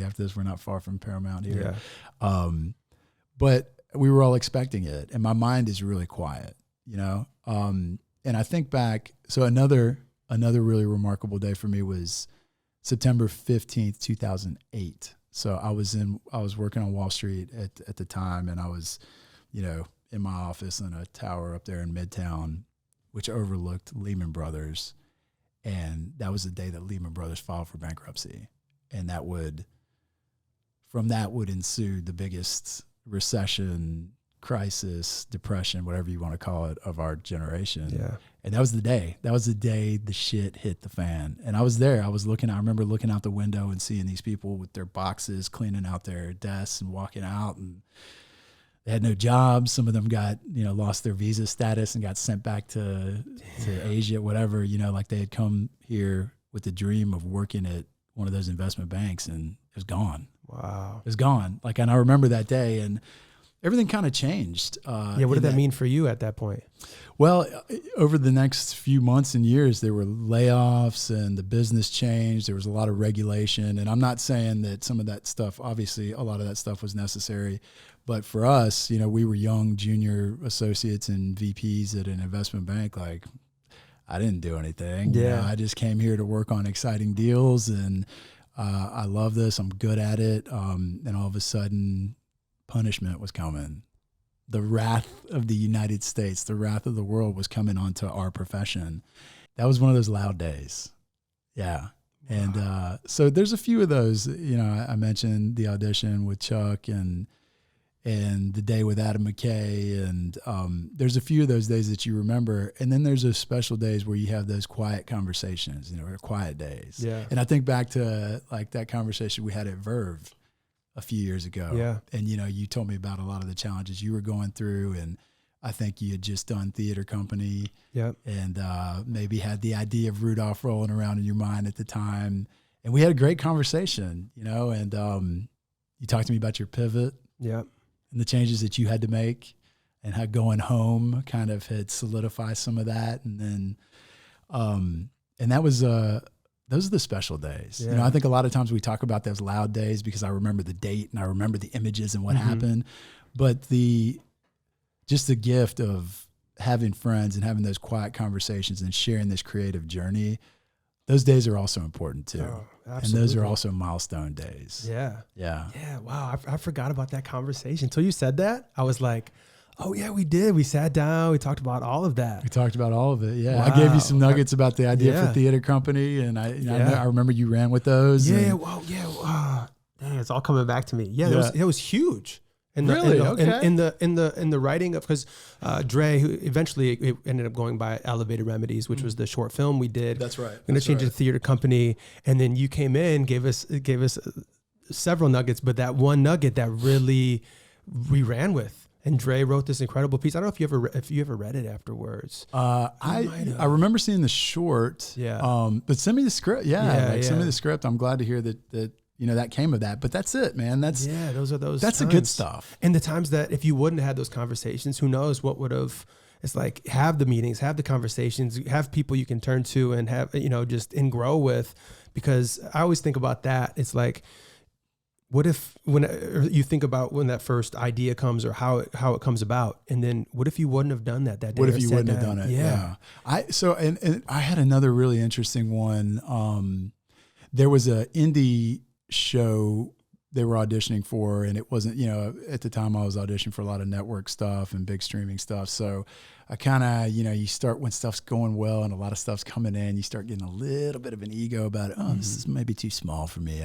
after this. We're not far from Paramount here. Yeah. But we were all expecting it, and my mind is really quiet, And I think back, so another really remarkable day for me was September 15th, 2008. So I was working on Wall Street at the time, and I was, in my office in a tower up there in Midtown, which overlooked Lehman Brothers. And that was the day that Lehman Brothers filed for bankruptcy. And from that would ensue the biggest recession, crisis, depression, whatever you want to call it, of our generation. Yeah. And that was the day. That was the day the shit hit the fan. And I was there. I remember looking out the window and seeing these people with their boxes, cleaning out their desks and walking out, and they had no jobs. Some of them got, lost their visa status and got sent back to Asia, whatever, like they had come here with the dream of working at one of those investment banks, and it was gone. Wow. It was gone. And I remember that day, and everything kind of changed. What did that mean for you at that point? Well, over the next few months and years, there were layoffs and the business changed. There was a lot of regulation. And I'm not saying that some of that stuff, obviously a lot of that stuff was necessary. But for us, we were young junior associates and VPs at an investment bank. I didn't do anything. Yeah. I just came here to work on exciting deals, and I love this. I'm good at it. And all of a sudden, punishment was coming. The wrath of the United States, the wrath of the world was coming onto our profession. That was one of those loud days. Yeah. And so there's a few of those. I mentioned the audition with Chuck and the day with Adam McKay, and there's a few of those days that you remember. And then there's those special days where you have those quiet conversations, or quiet days. Yeah. And I think back to that conversation we had at Verve a few years ago. Yeah. And, you told me about a lot of the challenges you were going through, and I think you had just done Theater Company. Yep. And maybe had the idea of Rudolph rolling around in your mind at the time. And we had a great conversation, and you talked to me about your pivot. Yep. And the changes that you had to make, and how going home kind of had solidified some of that. And then, and that was, those are the special days. Yeah. I think a lot of times we talk about those loud days because I remember the date and I remember the images and what happened, but just the gift of having friends and having those quiet conversations and sharing this creative journey, those days are also important too. Oh, and those are also milestone days. Yeah. Yeah. Yeah. Wow. I forgot about that conversation. Until you said that, I was like, oh yeah, we did. We sat down. We talked about all of that. We talked about all of it. Yeah. Wow. I gave you some nuggets about the idea Yeah. for theater company. And I remember you ran with those. Yeah. Wow. Yeah. Dang, it's all coming back to me. Yeah. It was huge. Really? Okay. In the writing of, because Dre, who eventually it ended up going by Elevated Remedies, which was the short film we did. That's right. We're going to change it to theater company, and then you came in, gave us several nuggets, but that one nugget that really we ran with. And Dre wrote this incredible piece. I don't know if you ever read it afterwards. I remember seeing the short. Yeah. But send me the script. Yeah. Send me yeah. the script. I'm glad to hear that that came of that. But that's it, man. That's those that's times. the good stuff. And the times that if you wouldn't have had those conversations, who knows what would have. It's like, have the meetings, have the conversations, have people you can turn to and have, just and grow with. Because I always think about that. It's like, what if when you think about when that first idea comes or how it comes about, and then what if you wouldn't have done that day? What if you wouldn't have done it? Yeah. And I had another really interesting one. There was a indie show they were auditioning for, and it wasn't, at the time I was auditioning for a lot of network stuff and big streaming stuff. So I kind of, you start when stuff's going well and a lot of stuff's coming in, you start getting a little bit of an ego about it. Oh, this is maybe too small for me.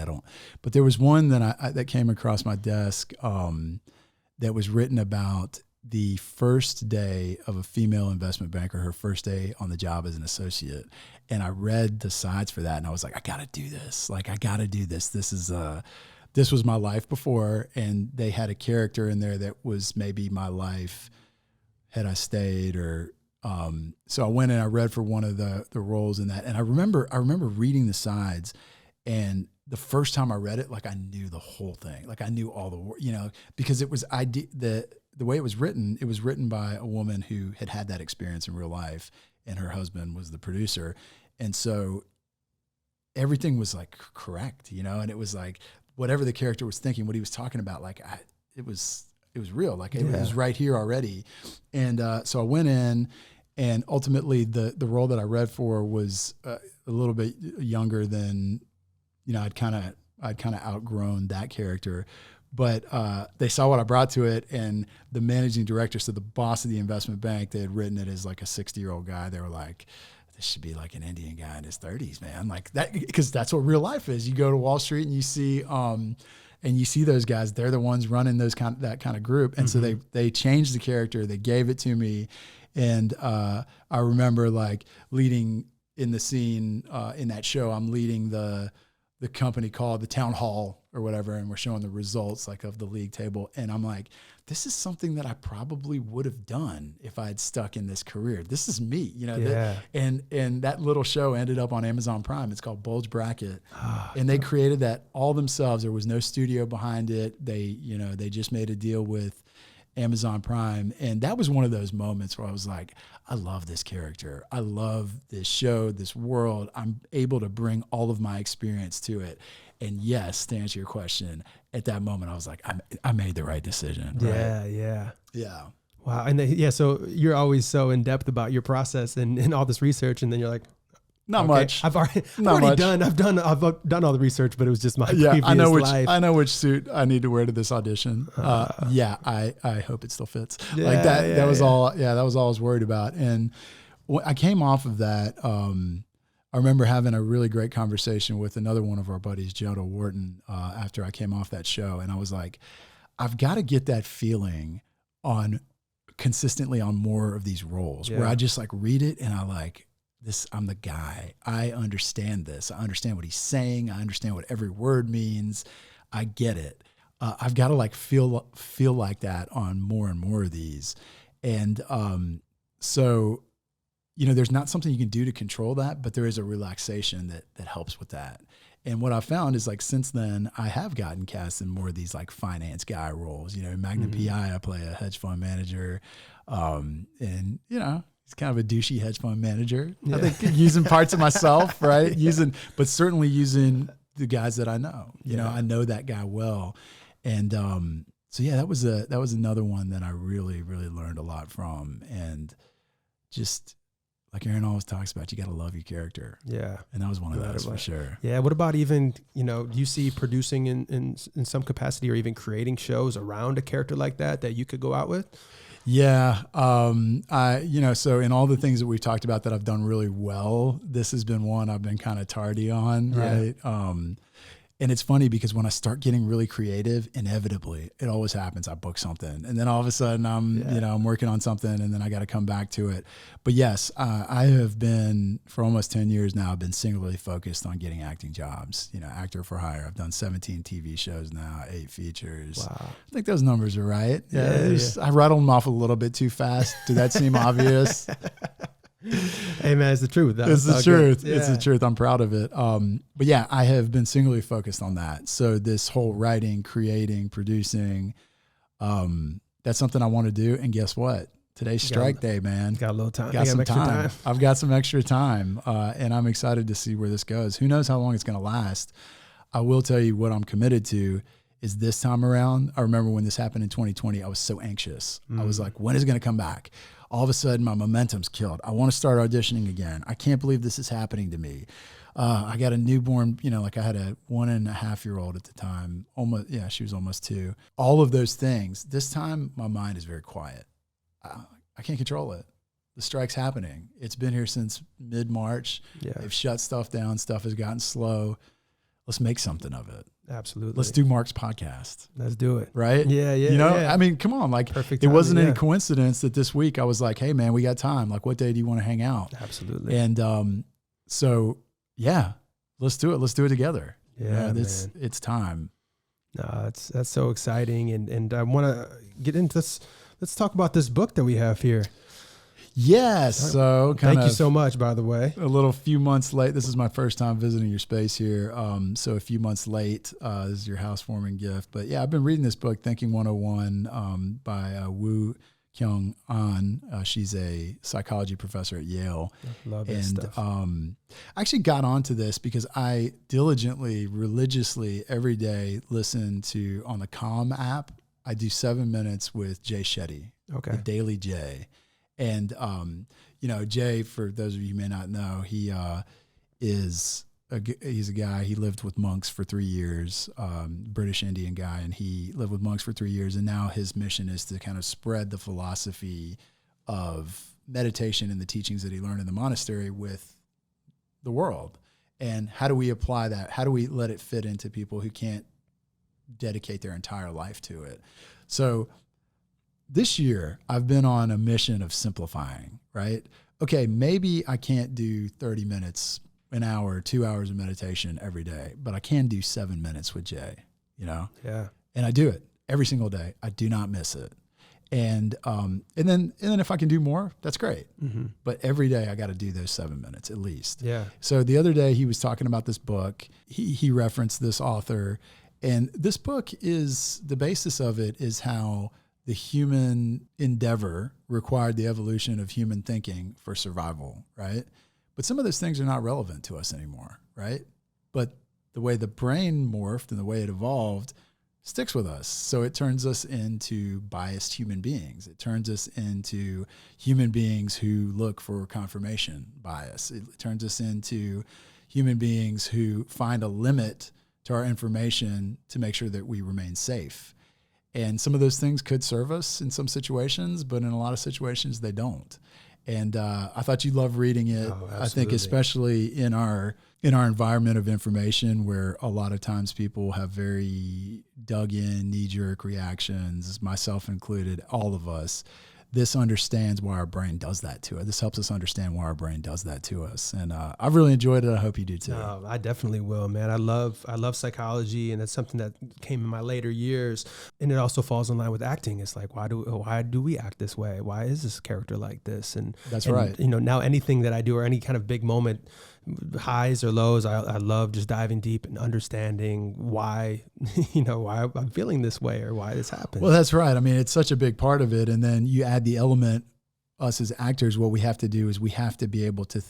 But there was one that that came across my desk that was written about the first day of a female investment banker, her first day on the job as an associate. And I read the sides for that and I was like, I got to do this. I got to do this. This was my life before. And they had a character in there that was maybe my life had I stayed so I went and I read for one of the roles in that. And I remember reading the sides, and the first time I read it, I knew the whole thing. I knew all the, because it was, the way it was written by a woman who had that experience in real life, and her husband was the producer. And so everything was correct, and it was whatever the character was thinking, what he was talking about, it was real. It was right here already. And so I went in, and ultimately the role that I read for was a little bit younger than, I'd kind of outgrown that character. But they saw what I brought to it, and the managing director, so the boss of the investment bank, they had written it as a 60-year-old guy. They were like, this should be an Indian guy in his 30s, man. That, because that's what real life is. You go to Wall Street and you see those guys. They're the ones running that kind of group. And so they changed the character. They gave it to me, and I remember leading in the scene in that show. I'm leading the company called the town hall or whatever, and we're showing the results of the league table. And I'm like, this is something that I probably would have done if I had stuck in this career. This is me, and that little show ended up on Amazon Prime. It's called Bulge Bracket. And they created that all themselves. There was no studio behind it. They just made a deal with Amazon Prime. And that was one of those moments where I was like, I love this character. I love this show, this world. I'm able to bring all of my experience to it. And yes, to answer your question, at that moment, I was like, I made the right decision. Right? Yeah. Wow. And so you're always so in depth about your process and all this research. And then you're like, not much. I've already done all the research, but it was just my previous life. I know which suit I need to wear to this audition. I hope it still fits. That was all I was worried about. And when I came off of that, I remember having a really great conversation with another one of our buddies, Jodo Wharton, after I came off that show. And I was like, I've got to get that feeling consistently on more of these roles where I just read it and I'm the guy. I understand this. I understand what he's saying. I understand what every word means. I get it. I've got to feel like that on more and more of these. And so there's not something you can do to control that, but there is a relaxation that helps with that. And what I found is since then, I have gotten cast in more of these finance guy roles. In Magnum PI, I play a hedge fund manager. And he's kind of a douchey hedge fund manager. Yeah. I think using parts of myself, right? But certainly using the guys that I know. I know that guy well. And that was another one that I really, really learned a lot from. And just like Aaron always talks about, you got to love your character. Yeah. And that was one of those for sure. Yeah. What about even, you know, do you see producing in some capacity or even creating shows around a character like that you could go out with? Yeah. So in all the things that we've talked about that I've done really well, this has been one I've been kind of tardy on. Right. And it's funny because when I start getting really creative, inevitably it always happens. I book something and then all of a sudden I'm working on something and then I got to come back to it. But yes, I have been for almost 10 years now, I've been singularly focused on getting acting jobs, actor for hire. I've done 17 TV shows now, 8 features. Wow. I think those numbers are right. Yeah. I rattled them off a little bit too fast. Did that seem obvious? Hey man, it's the truth. It's the truth. Yeah. It's the truth. I'm proud of it. But yeah, I have been singularly focused on that. So this whole writing, creating, producing, that's something I want to do. And guess what? Today's strike day, man. Got a little time. Got some time. I've got some extra time. And I'm excited to see where this goes. Who knows how long it's going to last? I will tell you what I'm committed to is this time around. I remember when this happened in 2020, I was so anxious. I was like, when is it going to come back? All of a sudden my momentum's killed. I want to start auditioning again. I can't believe this is happening to me. I got a newborn, I had a 1.5-year-old at the time. She was almost 2. All of those things. This time my mind is very quiet. I can't control it. The strike's happening. It's been here since mid-March. Yeah. They've shut stuff down. Stuff has gotten slow. Let's make something of it. Absolutely. Let's do Mark's podcast. Let's do it. Right? Yeah. I mean, come on. Like, perfect. It wasn't any coincidence that this week I was like, hey, man, we got time. Like, what day do you want to hang out? Absolutely. And so, yeah, let's do it. Let's do it together. Yeah, it's time. No, that's so exciting. And I want to get into this. Let's talk about this book that we have here. Yes. So thank you so much, by the way. A few months late. This is my first time visiting your space here. So a few months late, this is your housewarming gift. But yeah, I've been reading this book, Thinking 101, by Woo Kyung An. She's a psychology professor at Yale. Love this stuff. I actually got onto this because I diligently, religiously every day listen to, on the Calm app, I do 7 minutes with Jay Shetty, the Daily Jay. And, Jay, for those of you who may not know, he's a guy, he lived with monks for 3 years, British Indian guy, and he lived with monks for 3 years. And now his mission is to kind of spread the philosophy of meditation and the teachings that he learned in the monastery with the world. And how do we apply that? How do we let it fit into people who can't dedicate their entire life to it? So this year, I've been on a mission of simplifying, right? Okay, maybe I can't do 30 minutes, an hour, 2 hours of meditation every day, but I can do 7 minutes with Jay, Yeah. And I do it every single day. I do not miss it. And then if I can do more, that's great. Mm-hmm. But every day I got to do those 7 minutes at least. Yeah. So the other day he was talking about this book. He referenced this author, and this book is, the basis of it is how the human endeavor required the evolution of human thinking for survival, right? But some of those things are not relevant to us anymore, right? But the way the brain morphed and the way it evolved sticks with us. So it turns us into biased human beings. It turns us into human beings who look for confirmation bias. It turns us into human beings who find a limit to our information to make sure that we remain safe. And some of those things could serve us in some situations, but in a lot of situations they don't. And I thought you'd love reading it. Oh, I think especially in our environment of information, where a lot of times people have very dug in, knee-jerk reactions, myself included, all of us. This understands why our brain does that to us. This helps us understand why our brain does that to us. And I've really enjoyed it. I hope you do too. I definitely will, man. I love psychology, and it's something that came in my later years. And it also falls in line with acting. It's like, why do we act this way? Why is this character like this? And that's right. Now anything that I do or any kind of big moment, highs or lows, I love just diving deep and understanding why, why I'm feeling this way or why this happened. Well, that's right. I mean, it's such a big part of it. And then you add the element, us as actors, what we have to do is we have to be able to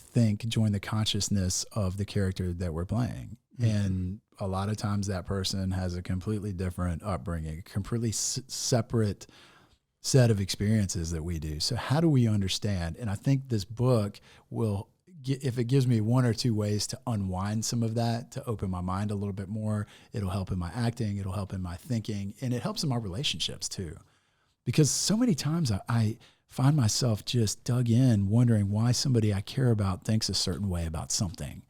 join the consciousness of the character that we're playing. Mm-hmm. And a lot of times that person has a completely different upbringing, a completely separate set of experiences that we do. So how do we understand? And I think this book will, if it gives me one or two ways to unwind some of that, to open my mind a little bit more, it'll help in my acting, it'll help in my thinking, and it helps in my relationships too. Because so many times I find myself just dug in wondering why somebody I care about thinks a certain way about something.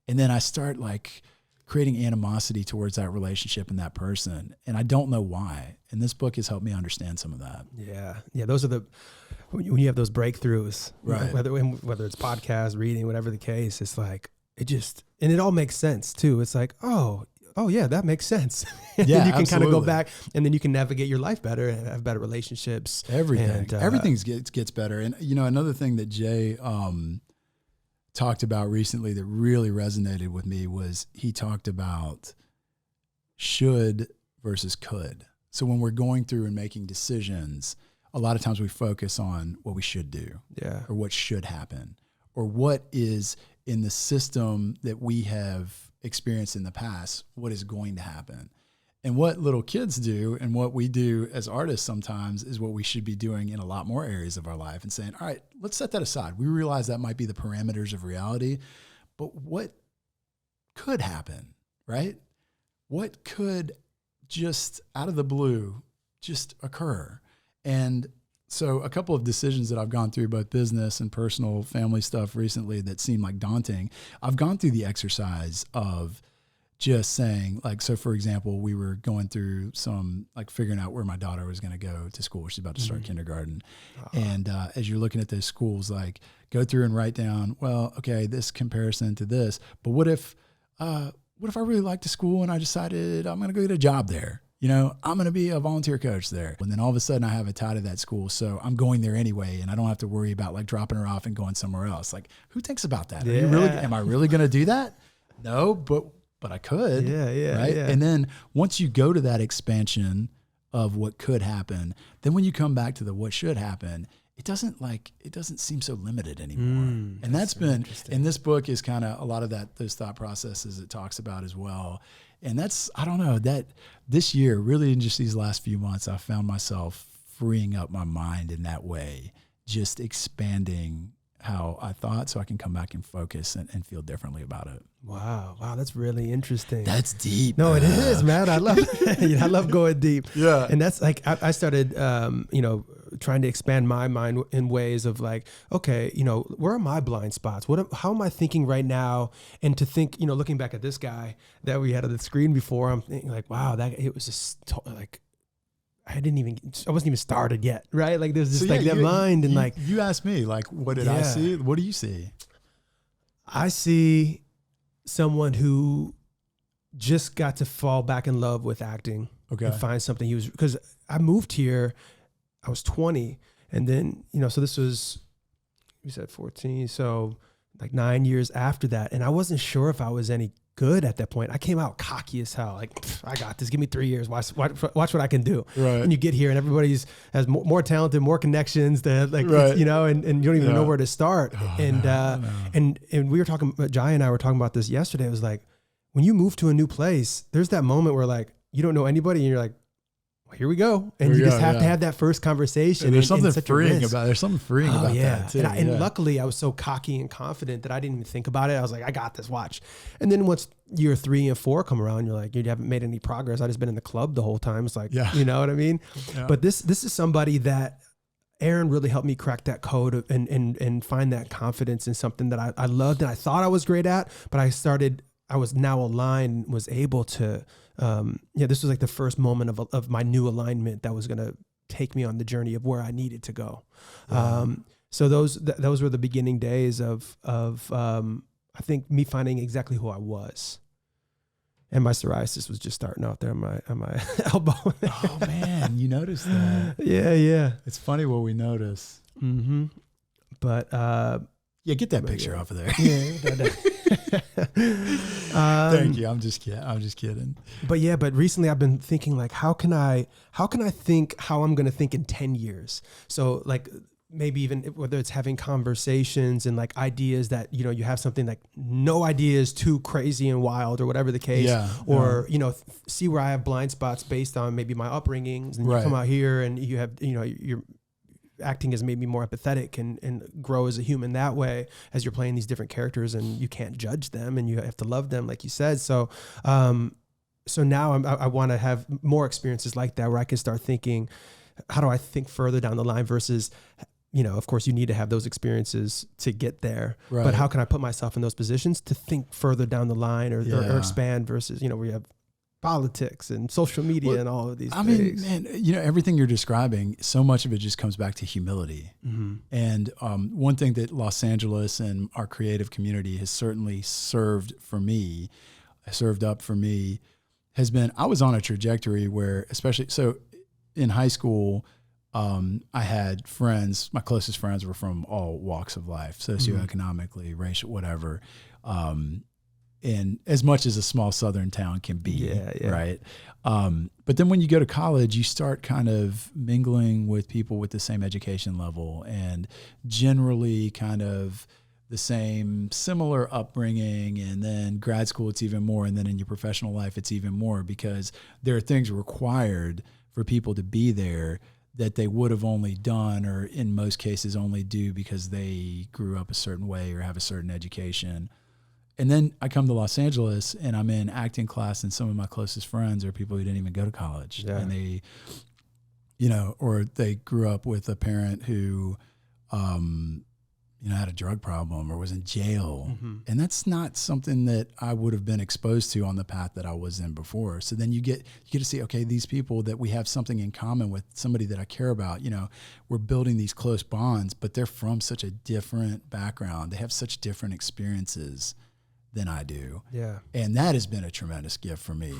And then I start like creating animosity towards that relationship and that person. And I don't know why. And this book has helped me understand some of that. Yeah. Yeah. Those are when you have those breakthroughs, right? Whether it's podcast, reading, whatever the case, it's like, and it all makes sense too. It's like, oh yeah, that makes sense. And yeah, then you can kind of go absolutely. back, and then you can navigate your life better and have better relationships. Everything gets better. And another thing that Jay talked about recently that really resonated with me was he talked about should versus could. So when we're going through and making decisions, a lot of times we focus on what we should do, or what should happen, or what is in the system that we have experienced in the past, what is going to happen. And what little kids do and what we do as artists sometimes is what we should be doing in a lot more areas of our life and saying, all right, let's set that aside. We realize that might be the parameters of reality, but what could happen, right? What could just out of the blue just occur? And so a couple of decisions that I've gone through, both business and personal family stuff recently that seemed like daunting, I've gone through the exercise of just saying, like, so for example, we were going through some, like figuring out where my daughter was going to go to school. She's about to start kindergarten. And as you're looking at those schools, like go through and write down, well, okay, this comparison to this, but what if I really liked the school and I decided I'm going to go get a job there? I'm going to be a volunteer coach there. And then all of a sudden I have a tie to that school. So I'm going there anyway. And I don't have to worry about like dropping her off and going somewhere else. Like, who thinks about that? Yeah. Am I really going to do that? No, but I could. Yeah. Right. Yeah. And then once you go to that expansion of what could happen, then when you come back to the what should happen, it doesn't seem so limited anymore. And that's been, and this book is kind of a lot of those thought processes it talks about as well. And that's, I don't know, that this year, really in just these last few months, I found myself freeing up my mind in that way, just expanding how I thought so I can come back and focus and feel differently about it. Wow. That's really interesting. That's deep. No, it is, man. I love it. I love going deep. Yeah. And that's like, I started, trying to expand my mind in ways of like, okay, where are my blind spots? How am I thinking right now? And to think, looking back at this guy that we had on the screen before, I'm thinking like, wow, it was just like, I wasn't even started yet. Right. Like there's just that mind. And like, you asked me, like, what did I see? What do you see? I see someone who just got to fall back in love with acting. Okay. And find something because I moved here, I was 20. And then, so this was, you said 14. So like 9 years after that. And I wasn't sure if I was any good at that point. I came out cocky as hell. Like, I got this. Give me 3 years. Watch what I can do. Right. And you get here and everybody's has more talented, more connections that like, right. And you don't even know where to start. Oh, and we were talking, Jai and I were talking about this yesterday. It was like, when you move to a new place, there's that moment where like, you don't know anybody and you're like, well, here we go. And you just have to have that first conversation. And there's something freeing about that too. And luckily I was so cocky and confident that I didn't even think about it. I was like, I got this, watch. And then once year 3 and 4 come around, you're like, you haven't made any progress. I just been in the club the whole time. It's like, you know what I mean? Yeah. But this is somebody that Aaron really helped me crack that code and find that confidence in something that I loved and I thought I was great at, but I was now aligned, was able to, this was like the first moment of my new alignment that was going to take me on the journey of where I needed to go. Yeah. So those were the beginning days of I think me finding exactly who I was. And my psoriasis was just starting out there on my elbow. Oh man, you noticed that? Yeah. It's funny what we notice. Mm-hmm. But get that picture off of there. Yeah. Thank you. I'm just kidding. But recently I've been thinking like, how can I think how I'm going to think in 10 years? So like maybe even whether it's having conversations and like ideas that, you know, you have something like no idea is too crazy and wild or whatever the case, or, you know, see where I have blind spots based on maybe my upbringings, and you come out here and you have, you know, you're acting as maybe more empathetic and grow as a human that way as you're playing these different characters, and you can't judge them and you have to love them, like you said. So, so now I want to have more experiences like that where I can start thinking, how do I think further down the line versus, you know, of course you need to have those experiences to get there, but how can I put myself in those positions to think further down the line or expand versus, you know, where you have politics and social media and all of these things. I mean, man, you know, everything you're describing, so much of it just comes back to humility. And one thing that Los Angeles and our creative community has certainly served up for me has been, I was on a trajectory where, especially, so in high school, I had friends, my closest friends were from all walks of life, socioeconomically, racial, whatever. And as much as a small Southern town can be, right? But then when you go to college, you start kind of mingling with people with the same education level and generally kind of the same similar upbringing. And then grad school, it's even more. And then in your professional life, it's even more, because there are things required for people to be there that they would have only done, or in most cases only do because they grew up a certain way or have a certain education. And then I come to Los Angeles and I'm in acting class, and some of my closest friends are people who didn't even go to college. And they, you know, or they grew up with a parent who, you know, had a drug problem or was in jail. And that's not something that I would have been exposed to on the path that I was in before. So then you get to see, okay, these people that we have something in common with, somebody that I care about, you know, we're building these close bonds, but they're from such a different background. They have such different experiences than I do. And that has been a tremendous gift for me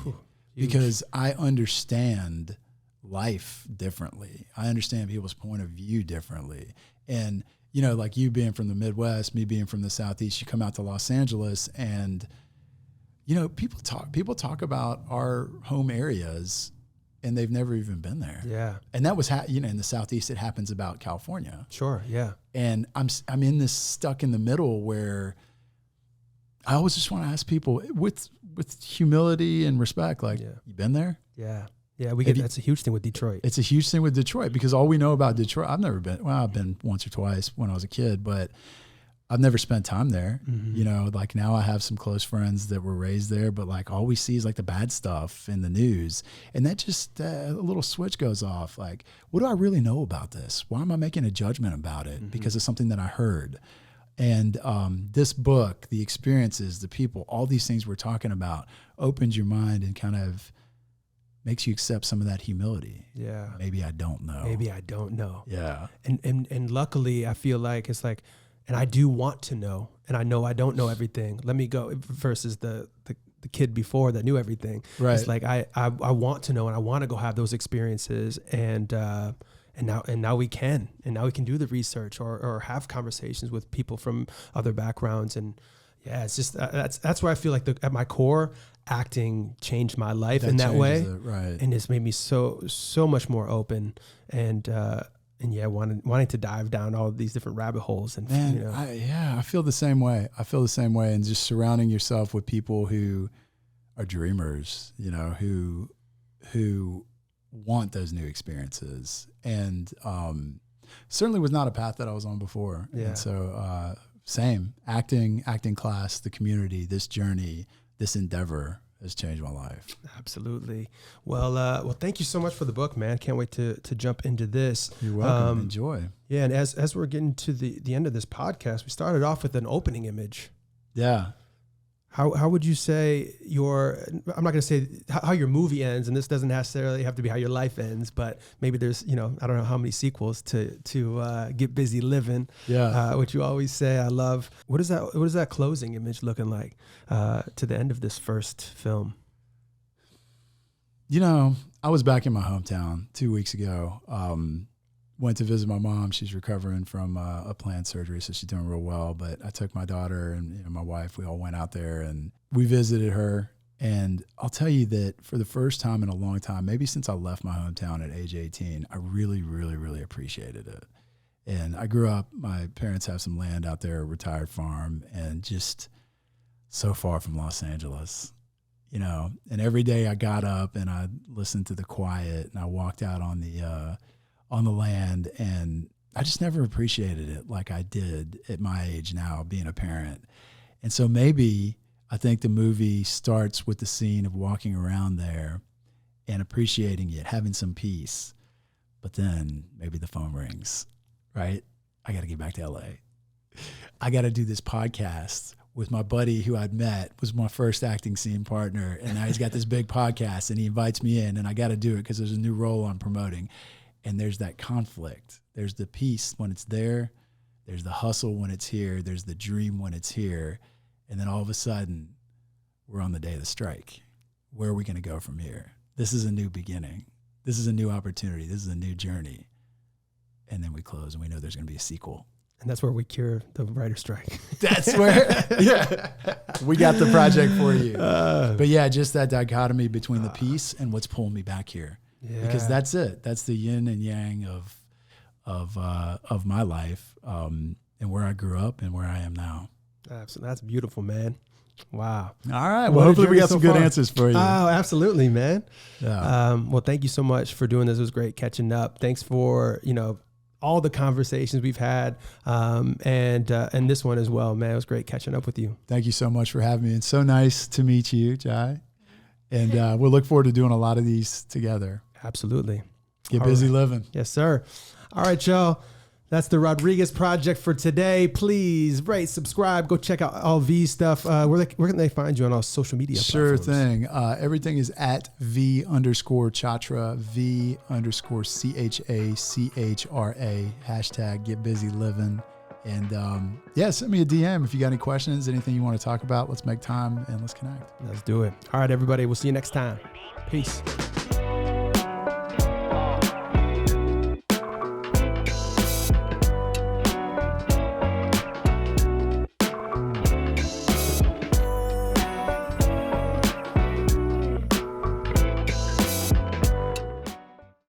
because I understand life differently. I understand people's point of view differently. And, you know, like you being from the Midwest, me being from the Southeast, you come out to Los Angeles and, you know, people talk about our home areas and they've never even been there. And that was, you know, in the Southeast, it happens about California. And I'm in this stuck in the middle where I always just want to ask people with humility and respect, like, you been there? That's a huge thing with Detroit. It's a huge thing with Detroit because all we know about Detroit, I've never been, well, I've been once or twice when I was a kid, but I've never spent time there. You know, like now I have some close friends that were raised there, but like all we see is like the bad stuff in the news. And that just, a little switch goes off. Like, what do I really know about this? Why am I making a judgment about it? Because of something that I heard. And this book, the experiences, the people, all these things we're talking about opens your mind and kind of makes you accept some of that humility. Maybe I don't know. And luckily I feel like it's like, and I do want to know, and I know I don't know everything. Let me go versus the kid before that knew everything. It's like, I want to know, and I want to go have those experiences. And now we can do the research or have conversations with people from other backgrounds. And it's just, that's where I feel like at my core, acting changed my life in that way. And it's made me so much more open and wanting to dive down all of these different rabbit holes. And man, you know. I feel the same way. And just surrounding yourself with people who are dreamers, you know, who want those new experiences. And certainly was not a path that I was on before. And so same, acting class, the community, this journey, this endeavor has changed my life. Absolutely. Well, thank you so much for the book, man. Can't wait to jump into this. You're welcome. Enjoy. And as we're getting to the end of this podcast, we started off with an opening image. How would you say I'm not going to say how your movie ends, and this doesn't necessarily have to be how your life ends, but maybe there's, you know, I don't know how many sequels to Get Busy Livin', which you always say. I love. What is that closing image looking like to the end of this first film? You know, I was back in my hometown 2 weeks ago. Went to visit my mom. She's recovering from a planned surgery, so she's doing real well. But I took my daughter and my wife. We all went out there and we visited her. And I'll tell you that for the first time in a long time, maybe since I left my hometown at age 18, I really, really, really appreciated it. And I grew up, my parents have some land out there, a retired farm, and just so far from Los Angeles, you know. And every day I got up and I listened to the quiet and I walked out on the land, and I just never appreciated it like I did at my age now, being a parent. And so maybe I think the movie starts with the scene of walking around there and appreciating it, having some peace. But then maybe the phone rings, right? I got to get back to LA. I got to do this podcast with my buddy who I'd met, was my first acting scene partner. And now he's got this big podcast and he invites me in, and I got to do it because there's a new role I'm promoting. And there's that conflict. There's the peace when it's there. There's the hustle when it's here. There's the dream when it's here. And then all of a sudden, we're on the day of the strike. Where are we going to go from here? This is a new beginning. This is a new opportunity. This is a new journey. And then we close and we know there's going to be a sequel. And that's where we cure the writer's strike. That's where, yeah, we got the project for you. But yeah, just that dichotomy between the peace and what's pulling me back here. Yeah. Because that's it. That's the yin and yang of my life, and where I grew up and where I am now. Absolutely. That's beautiful, man. Wow. All right. Well, hopefully we got some good answers for you. Oh, absolutely, man. Yeah. Well, thank you so much for doing this. It was great catching up. Thanks for, all the conversations we've had, and this one as well, man. It was great catching up with you. Thank you so much for having me. It's so nice to meet you, Jai. And we'll look forward to doing a lot of these together. Absolutely. Get busy living. Yes, sir. All right, y'all. That's the Rodriguez Project for today. Please rate, subscribe, go check out all V's stuff. Where can they find you on all social media Sure platforms? thing. Everything is at V_Chachra, V_CHACHRA, hashtag Get Busy Living. And send me a DM if you got any questions, anything you want to talk about. Let's make time and let's connect. Let's do it. All right, everybody. We'll see you next time. Peace.